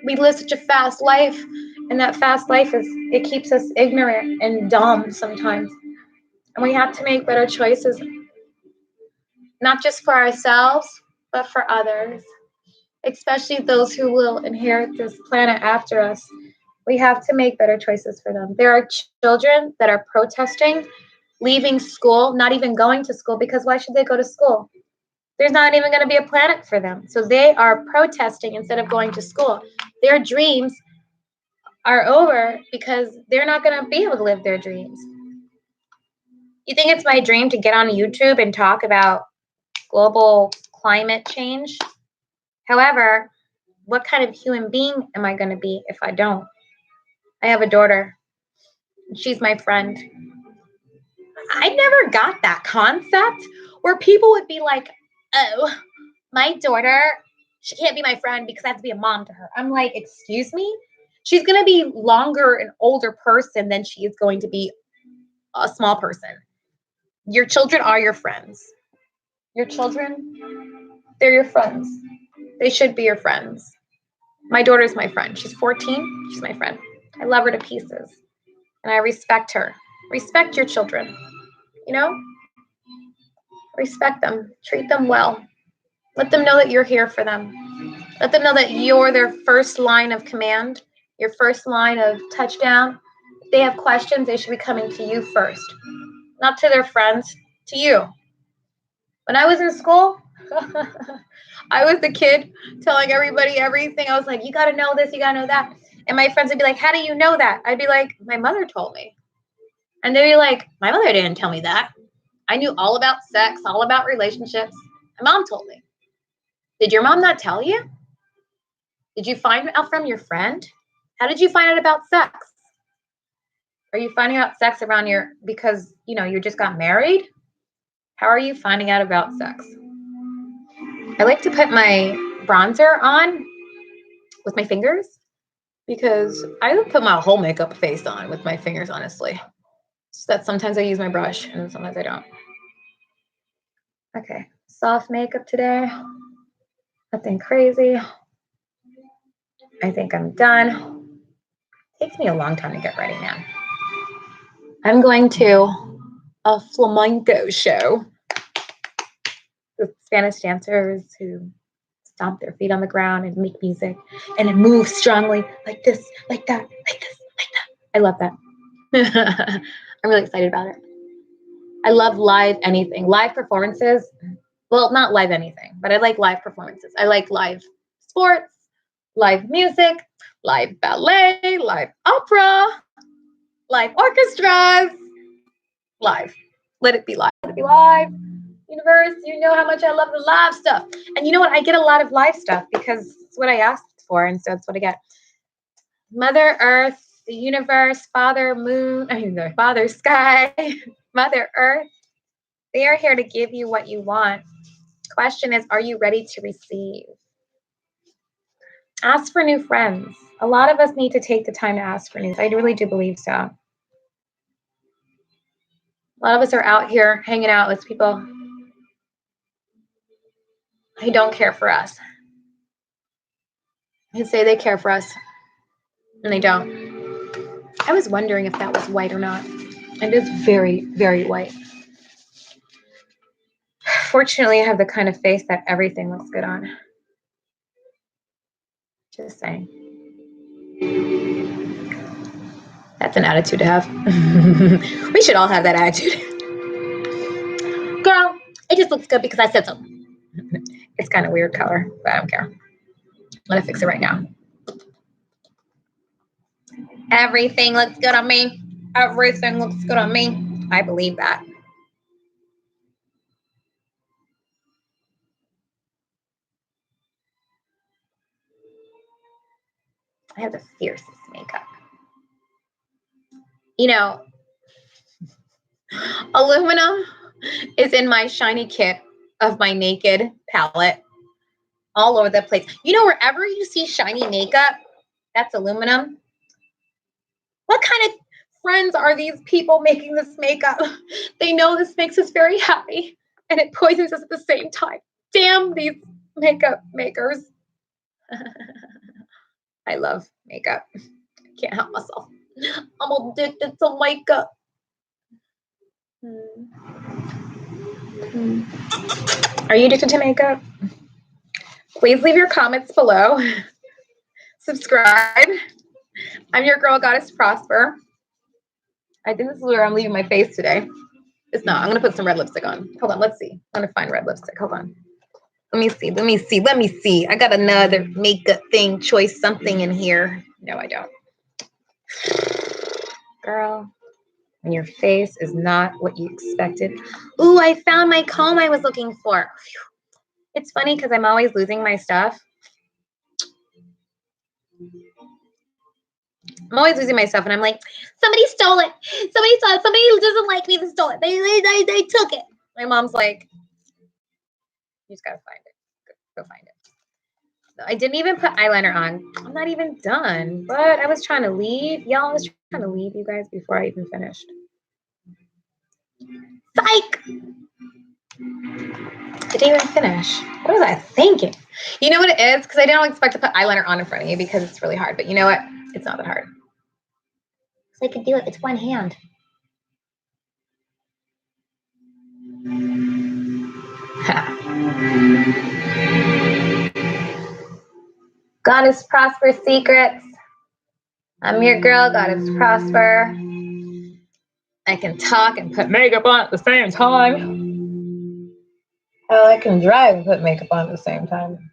we live such a fast life, and that fast life it keeps us ignorant and dumb sometimes. And we have to make better choices, not just for ourselves, but for others, especially those who will inherit this planet after us. We have to make better choices for them. There are children that are protesting, leaving school, not even going to school, because why should they go to school? There's not even going to be a planet for them. So they are protesting instead of going to school. Their dreams are over because they're not going to be able to live their dreams. You think it's my dream to get on YouTube and talk about global climate change? However, what kind of human being am I going to be if I don't? I have a daughter. She's my friend. I never got that concept where people would be like, oh, my daughter, she can't be my friend because I have to be a mom to her. I'm like, excuse me? She's going to be longer an older person than she is going to be a small person. Your children are your friends. Your children, they're your friends. They should be your friends. My daughter's my friend. She's 14. She's my friend. I love her to pieces. And I respect her. Respect your children. Respect them. Treat them well. Let them know that you're here for them. Let them know that you're their first line of command, your first line of touchdown. If they have questions, they should be coming to you first, not to their friends, to you. When I was in school, I was the kid telling everybody everything. I was like, you got to know this, you got to know that. And my friends would be like, how do you know that? I'd be like, my mother told me. And they'd be like, my mother didn't tell me that. I knew all about sex, all about relationships. My mom told me. Did your mom not tell you? Did you find out from your friend? How did you find out about sex? Are you finding out sex around because you just got married? How are you finding out about sex? I like to put my bronzer on with my fingers, because I would put my whole makeup face on with my fingers, honestly. It's that sometimes I use my brush and sometimes I don't. Okay, soft makeup today. Nothing crazy. I think I'm done. Takes me a long time to get ready, man. I'm going to a flamenco show with Spanish dancers who stomp their feet on the ground and make music and move strongly like this, like that, like this, like that. I love that. I'm really excited about it. I love live anything. Live performances. Well, not live anything, but I like live performances. I like live sports, live music, live ballet, live opera, live orchestras, live. Let it be live. Let it be live. Universe, you know how much I love the live stuff. And you know what? I get a lot of live stuff because it's what I asked for, and so it's what I get. Mother Earth, the universe, Father Moon, the Father Sky, Mother Earth, they are here to give you what you want. Question is, are you ready to receive? Ask for new friends. A lot of us need to take the time to ask for new. I really do believe so. A lot of us are out here hanging out with people who don't care for us. Who say they care for us, and they don't. I was wondering if that was white or not. It is very, very white. Fortunately, I have the kind of face that everything looks good on. Just saying. That's an attitude to have. We should all have that attitude. Girl, it just looks good because I said so. It's kind of weird color, but I don't care. I'm gonna fix it right now. Everything looks good on me. Everything looks good on me. I believe that. I have the fiercest makeup. You know, aluminum is in my shiny kit of my naked palette all over the place. You know, wherever you see shiny makeup, that's aluminum. What kind of friends are these people making this makeup? They know this makes us very happy and it poisons us at the same time. Damn these makeup makers. I love makeup. I can't help myself. I'm addicted to makeup. Are you addicted to makeup? Please leave your comments below. Subscribe. I'm your girl, Goddess Prosper. I think this is where I'm leaving my face today. It's not. I'm going to put some red lipstick on. Hold on. Let's see. I'm going to find red lipstick. Hold on. Let me see. Let me see. Let me see. I got another makeup thing, choice something in here. No, I don't. Girl, when your face is not what you expected. Ooh, I found my comb I was looking for. It's funny because I'm always losing my stuff. I'm always losing my stuff, and I'm like, somebody stole it. Somebody stole it. Somebody who doesn't like me that stole it. They took it. My mom's like, you just gotta find it. Go find it. I didn't even put eyeliner on. I'm not even done, but I was trying to leave. Y'all, I was trying to leave you guys before I even finished. Psych! Did I even finish? What was I thinking? You know what it is? Because I didn't expect to put eyeliner on in front of you because it's really hard. But you know what? It's not that hard. So I could do it. It's one hand. Goddess Prosper Secrets. I'm your girl, Goddess Prosper. I can talk and put makeup on at the same time. Oh, I can drive and put makeup on at the same time.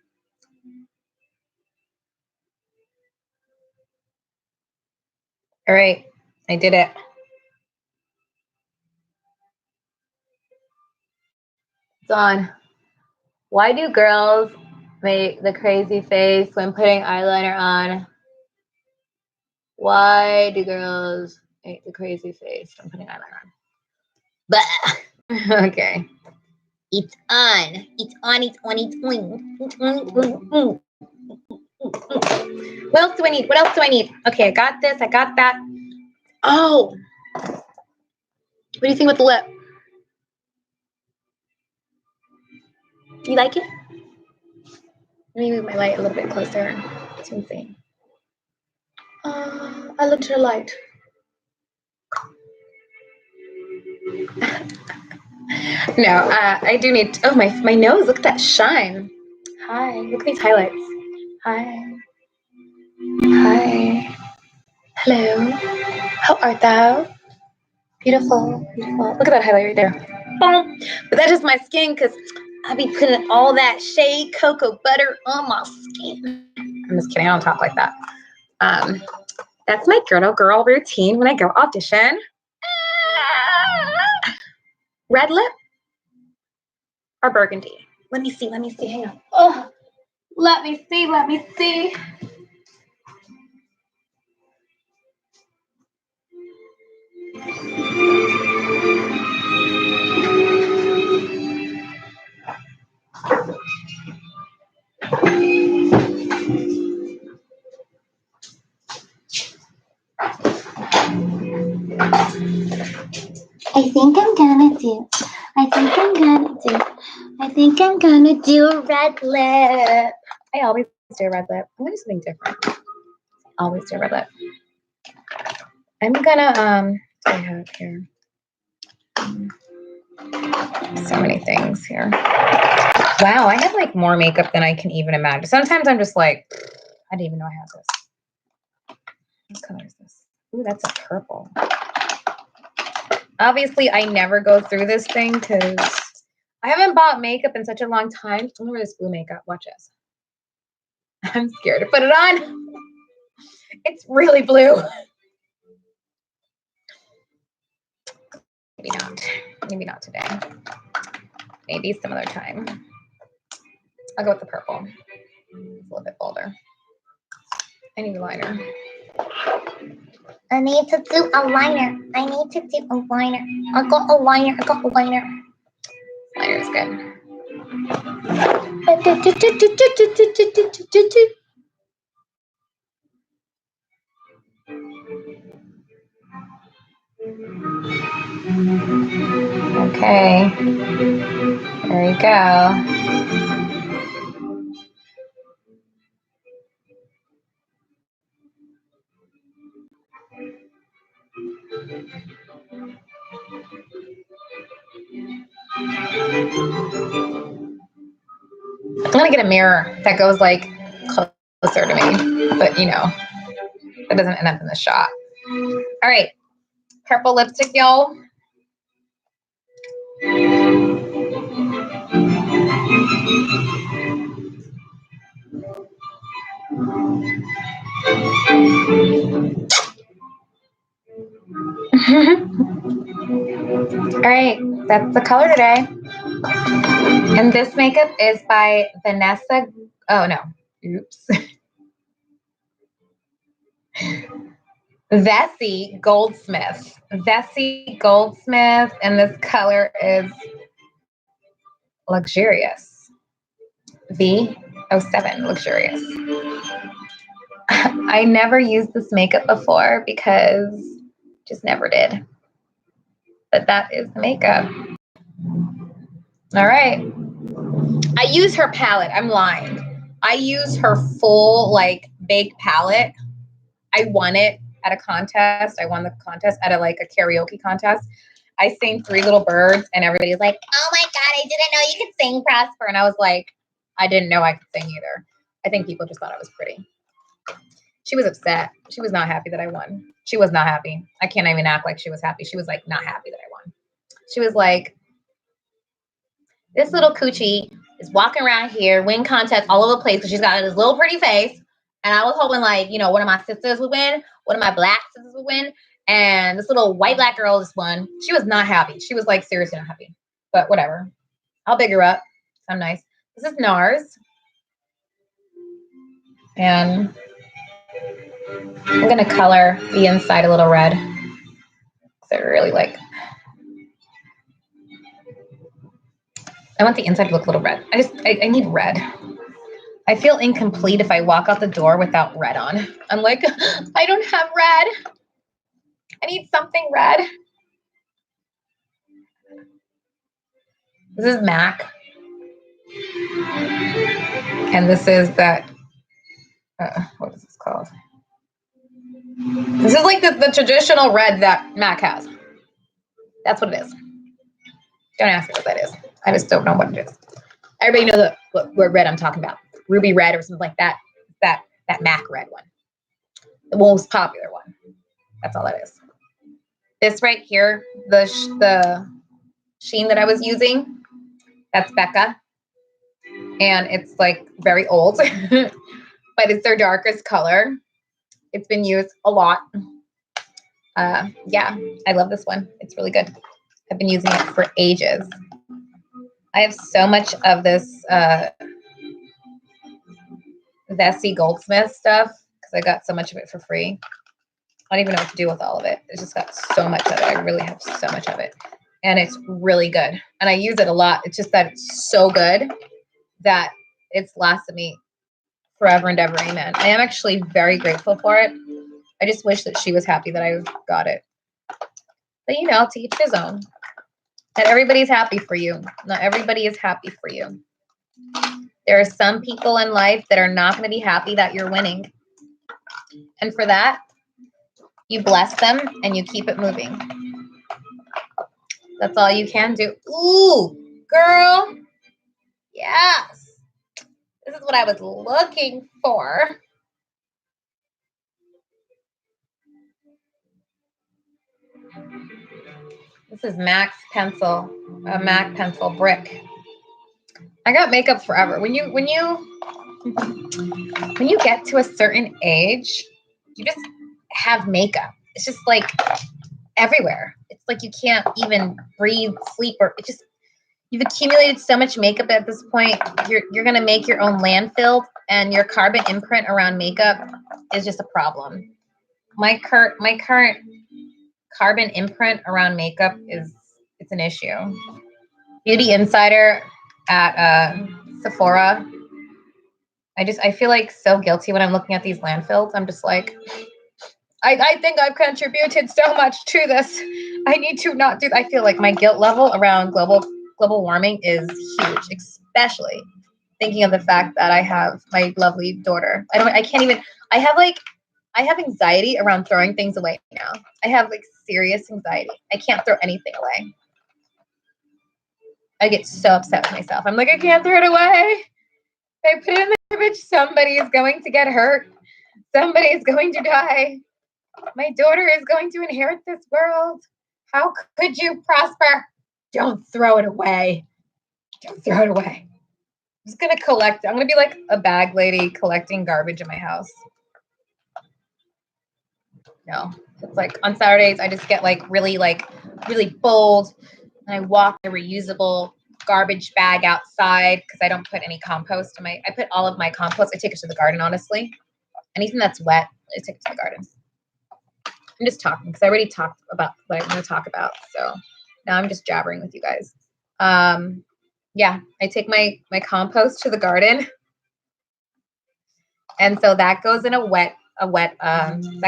All right, I did it. It's on. Why do girls make the crazy face when putting eyeliner on? Why do girls make the crazy face when putting eyeliner on? Bah. Okay. It's on. It's on. It's on. It's on. It's on. It's on. What else do I need? What else do I need? Okay, I got this. I got that. Oh, what do you think with the lip? You like it? Let me move my light a little bit closer so you can see. I looked at the light. No, I do need. Oh, my nose. Look at that shine. Hi. Look at these highlights. Hi. Hi. Hello. How art thou? Beautiful. Beautiful. Look at that highlight right there. Boom. But that's just my skin because I be putting all that shea cocoa butter on my skin. I'm just kidding. I don't talk like that. That's my girl routine when I go audition. Red lip or burgundy? Let me see. Hang on. Oh, let me see. I think I'm gonna do a red lip. I always do a red lip. I'm gonna do something different. Always do a red lip. I'm gonna what do I have here? So many things here. Wow, I have like more makeup than I can even imagine. Sometimes I'm just like, I didn't even know I had this. What color is this? Ooh, that's a purple. Obviously, I never go through this thing because I haven't bought makeup in such a long time. I'm gonna wear this blue makeup. Watch this. I'm scared to put it on. It's really blue. Maybe not. Maybe not today. Maybe some other time. I'll go with the purple. It's a little bit bolder. I need a liner. I need to do a liner. I got a liner. Liner is good. Okay. There you go. I'm gonna get a mirror that goes like closer to me, but you know, it doesn't end up in the shot. All right, purple lipstick, y'all. All right, that's the color today. And this makeup is by Vanessa. Oh no, oops. Vessie Goldsmith. Vessie Goldsmith, and this color is Luxurious. V07, Luxurious. I never used this makeup before because just never did. But that is the makeup. All right. I use her palette. I'm lying. I use her full like big palette. I won it at a contest. I won the contest at a karaoke contest. I sang Three Little Birds and everybody's like, oh my God, I didn't know you could sing, Prosper. And I was like, I didn't know I could sing either. I think people just thought I was pretty. She was upset. She was not happy that I won. She was not happy. I can't even act like she was happy. She was like not happy that I won. She was like, this little coochie is walking around here, win contests all over the place because she's got this little pretty face. And I was hoping one of my sisters would win, one of my black sisters would win. And this little white black girl just won. She was not happy. She was like seriously not happy. But whatever. I'll big her up. I'm nice. This is NARS. And I'm going to color the inside a little red. So I really I want the inside to look a little red. I need red. I feel incomplete if I walk out the door without red on. I'm like, I don't have red. I need something red. This is MAC. And this is that, what is this called? This is like the traditional red that MAC has. That's what it is. Don't ask me what that is. I just don't know what it is. Everybody knows what red I'm talking about. Ruby red or something like that. That MAC red one. The most popular one. That's all that is. This right here, the sheen that I was using, that's Becca. And it's like very old, but it's their darkest color. It's been used a lot. Yeah, I love this one. It's really good. I've been using it for ages. I have so much of this Vessi Goldsmith stuff because I got so much of it for free. I don't even know what to do with all of it. It's just got so much of it. I really have so much of it. And it's really good. And I use it a lot. It's just that it's so good that it's lasted me forever and ever. Amen. I am actually very grateful for it. I just wish that she was happy that I got it. But you know, to each his own. Not everybody's happy for you. Not everybody is happy for you. There are some people in life that are not going to be happy that you're winning. And for that, you bless them and you keep it moving. That's all you can do. Ooh, girl. Yes. This is what I was looking for. This is MAC's pencil, a MAC pencil brick. I got makeup forever. When you get to a certain age, you just have makeup. It's just like everywhere. It's like you can't even breathe, sleep, or it just you've accumulated so much makeup at this point. You're gonna make your own landfill, and your carbon imprint around makeup is just a problem. My current carbon imprint around makeup it's an issue. Beauty Insider at Sephora. I feel like so guilty when I'm looking at these landfills. I'm just like, I think I've contributed so much to this. I need to not do that. I feel like my guilt level around global warming is huge, especially thinking of the fact that I have my lovely daughter. I have anxiety around throwing things away now. I have like serious anxiety. I can't throw anything away. I get so upset with myself. I'm like, I can't throw it away. If I put it in the garbage, somebody is going to get hurt. Somebody is going to die. My daughter is going to inherit this world. How could you prosper? Don't throw it away. Don't throw it away. I'm just going to collect. I'm going to be like a bag lady collecting garbage in my house. No, it's like on Saturdays, I just get really bold. And I walk a reusable garbage bag outside because I don't put any compost in I put all of my compost. I take it to the garden, honestly. Anything that's wet, I take it to the garden. I'm just talking because I already talked about what I'm going to talk about. So now I'm just jabbering with you guys. Yeah, I take my compost to the garden. And so that goes in that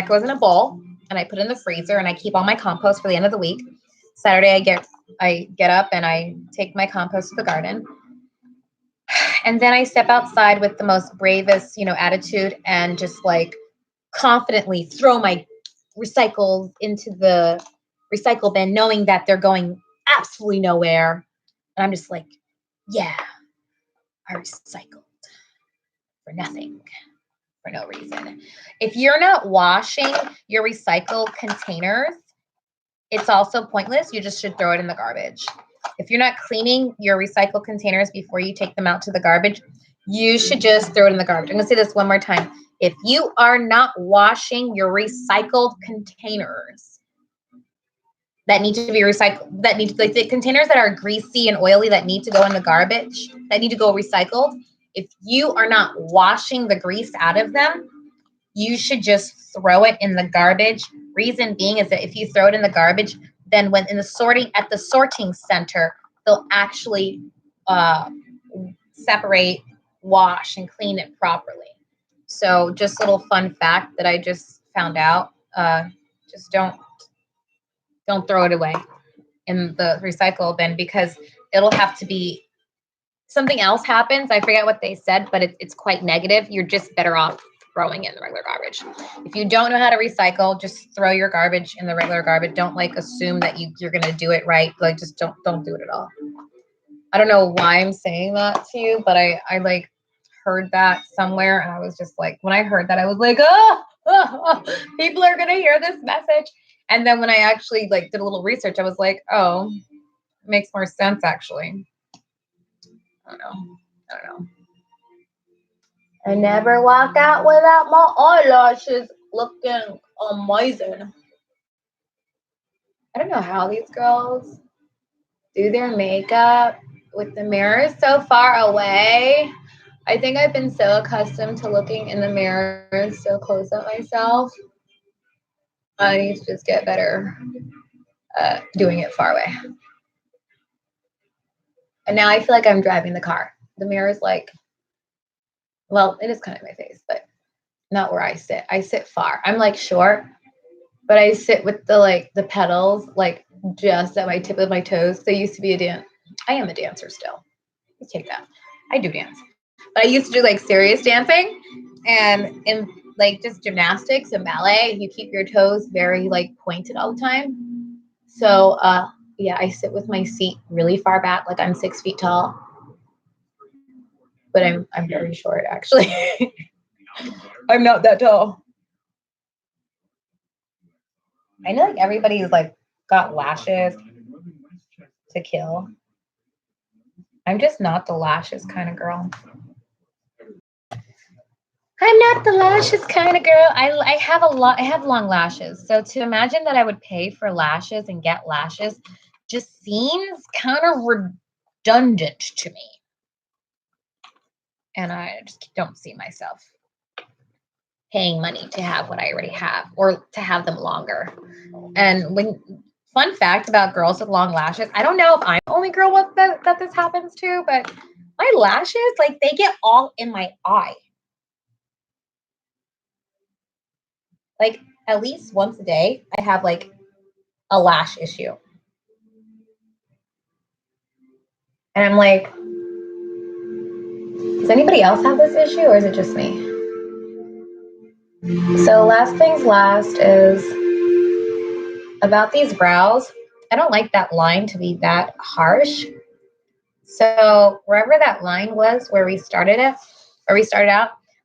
goes in a bowl, and I put it in the freezer, and I keep all my compost for the end of the week. Saturday, I get up and I take my compost to the garden. And then I step outside with the most bravest, attitude and just like confidently throw my recycles into the recycle bin, knowing that they're going absolutely nowhere. And I'm just like, yeah, I recycled for nothing, for no reason. If you're not washing your recycle containers, it's also pointless. You just should throw it in the garbage. If you're not cleaning your recycle containers before you take them out to the garbage, you should just throw it in the garbage. I'm going to say this one more time. If you are not washing your recycled containers that need to be recycled, like the containers that are greasy and oily that need to go in the garbage, that need to go recycled, if you are not washing the grease out of them, you should just throw it in the garbage. Reason being is that if you throw it in the garbage, then when at the sorting center, they'll actually separate wash and clean it properly. So just a little fun fact that I just found out, just don't throw it away in the recycle bin, because it'll have to be something else happens. I forget what they said, but it's quite negative. You're just better off throwing it in the regular garbage. If you don't know how to recycle, just throw your garbage in the regular garbage. Don't like assume that you're gonna do it right. Like just don't do it at all. I don't know why I'm saying that to you, but I like heard that somewhere, and I was just like, when I heard that, I was like, people are gonna hear this message. And then when I actually like did a little research, I was like, oh, it makes more sense actually. I don't know. I never walk out without my eyelashes looking amazing. I don't know how these girls do their makeup with the mirror so far away. I think I've been so accustomed to looking in the mirror so close at myself. I need to just get better doing it far away. And now I feel like I'm driving the car. The mirror is like, well, it is kind of my face, but not where I sit. I sit far. I'm like short, but I sit with the pedals like just at my tip of my toes. So I used to be I am a dancer still. You take that. I do dance. But I used to do like serious dancing, and in like just gymnastics and ballet, you keep your toes very like pointed all the time. So yeah, I sit with my seat really far back, like I'm 6 feet tall. But I'm very short actually. I'm not that tall. I know like everybody's like got lashes to kill. I'm just not the lashes kind of girl. I'm not the lashes kind of girl. I have I have long lashes. So to imagine that I would pay for lashes and get lashes just seems kind of redundant to me. And I just don't see myself paying money to have what I already have or to have them longer. And fun fact about girls with long lashes, I don't know if I'm the only girl that this happens to, but my lashes, like they get all in my eye. Like at least once a day, I have like a lash issue. And I'm like, does anybody else have this issue or is it just me? So last things last is about these brows. I don't like that line to be that harsh. So wherever that line was where we started out,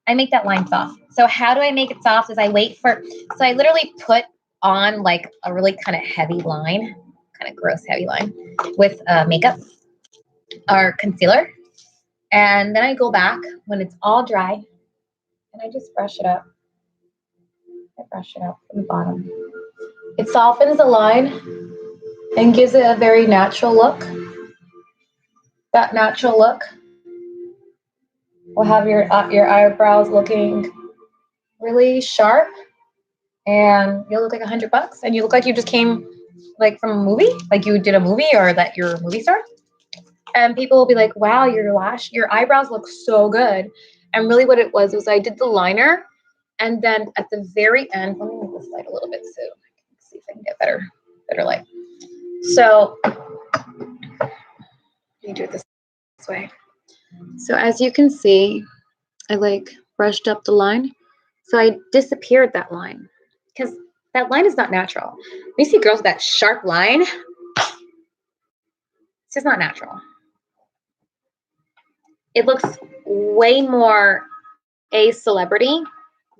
I make that line soft. So how do I make it soft is I literally put on like a really kind of heavy line, kind of gross heavy line with makeup or concealer. And then I go back when it's all dry and I just brush it up. I brush it up from the bottom. It softens the line and gives it a very natural look. That natural look will have your eyebrows looking really sharp, and you'll look like $100, and you look like you just came like from a movie, like you did a movie or that you're a movie star. And people will be like, "Wow, your eyebrows look so good." And really, what it was I did the liner, and then at the very end, let me move this light a little bit so I can see if I can get better light. So you do it this way. So as you can see, I like brushed up the line. So I disappeared that line because that line is not natural. When you see girls with that sharp line, it's just not natural. It looks way more A celebrity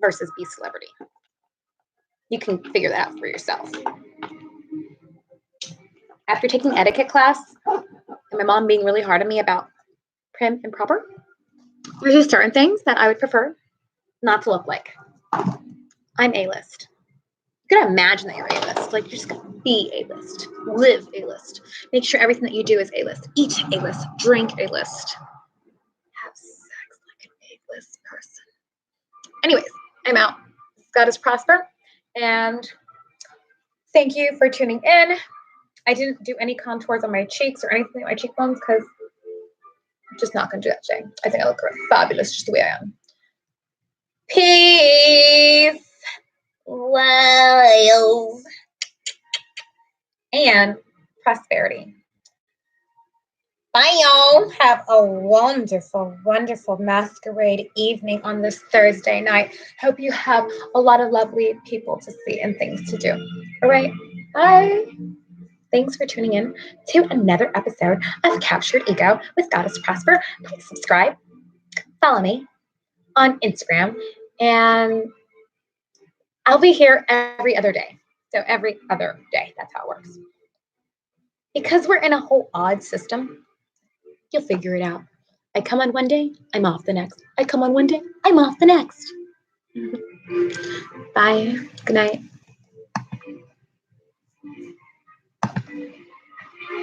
versus B celebrity. You can figure that out for yourself. After taking etiquette class and my mom being really hard on me about prim and proper, there's just certain things that I would prefer not to look like. I'm A-list. You gotta imagine that you're A-list. Like, you're just gonna be A-list. Live A-list. Make sure everything that you do is A-list. Eat A-list. Drink A-list. Have sex like an A-list person. Anyways, I'm out. God is prosper. And thank you for tuning in. I didn't do any contours on my cheeks or anything on my cheekbones because I'm just not going to do that today. I think I look fabulous just the way I am. Peace, love, and prosperity. Bye, y'all. Have a wonderful, wonderful masquerade evening on this Thursday night. Hope you have a lot of lovely people to see and things to do. All right. Bye. Thanks for tuning in to another episode of Captured Ego with Goddess Prosper. Please subscribe, follow me on Instagram, and I'll be here every other day. So every other day, that's how it works. Because we're in a whole odd system, you'll figure it out. I come on one day, I'm off the next. I come on one day, I'm off the next. Bye. Good night.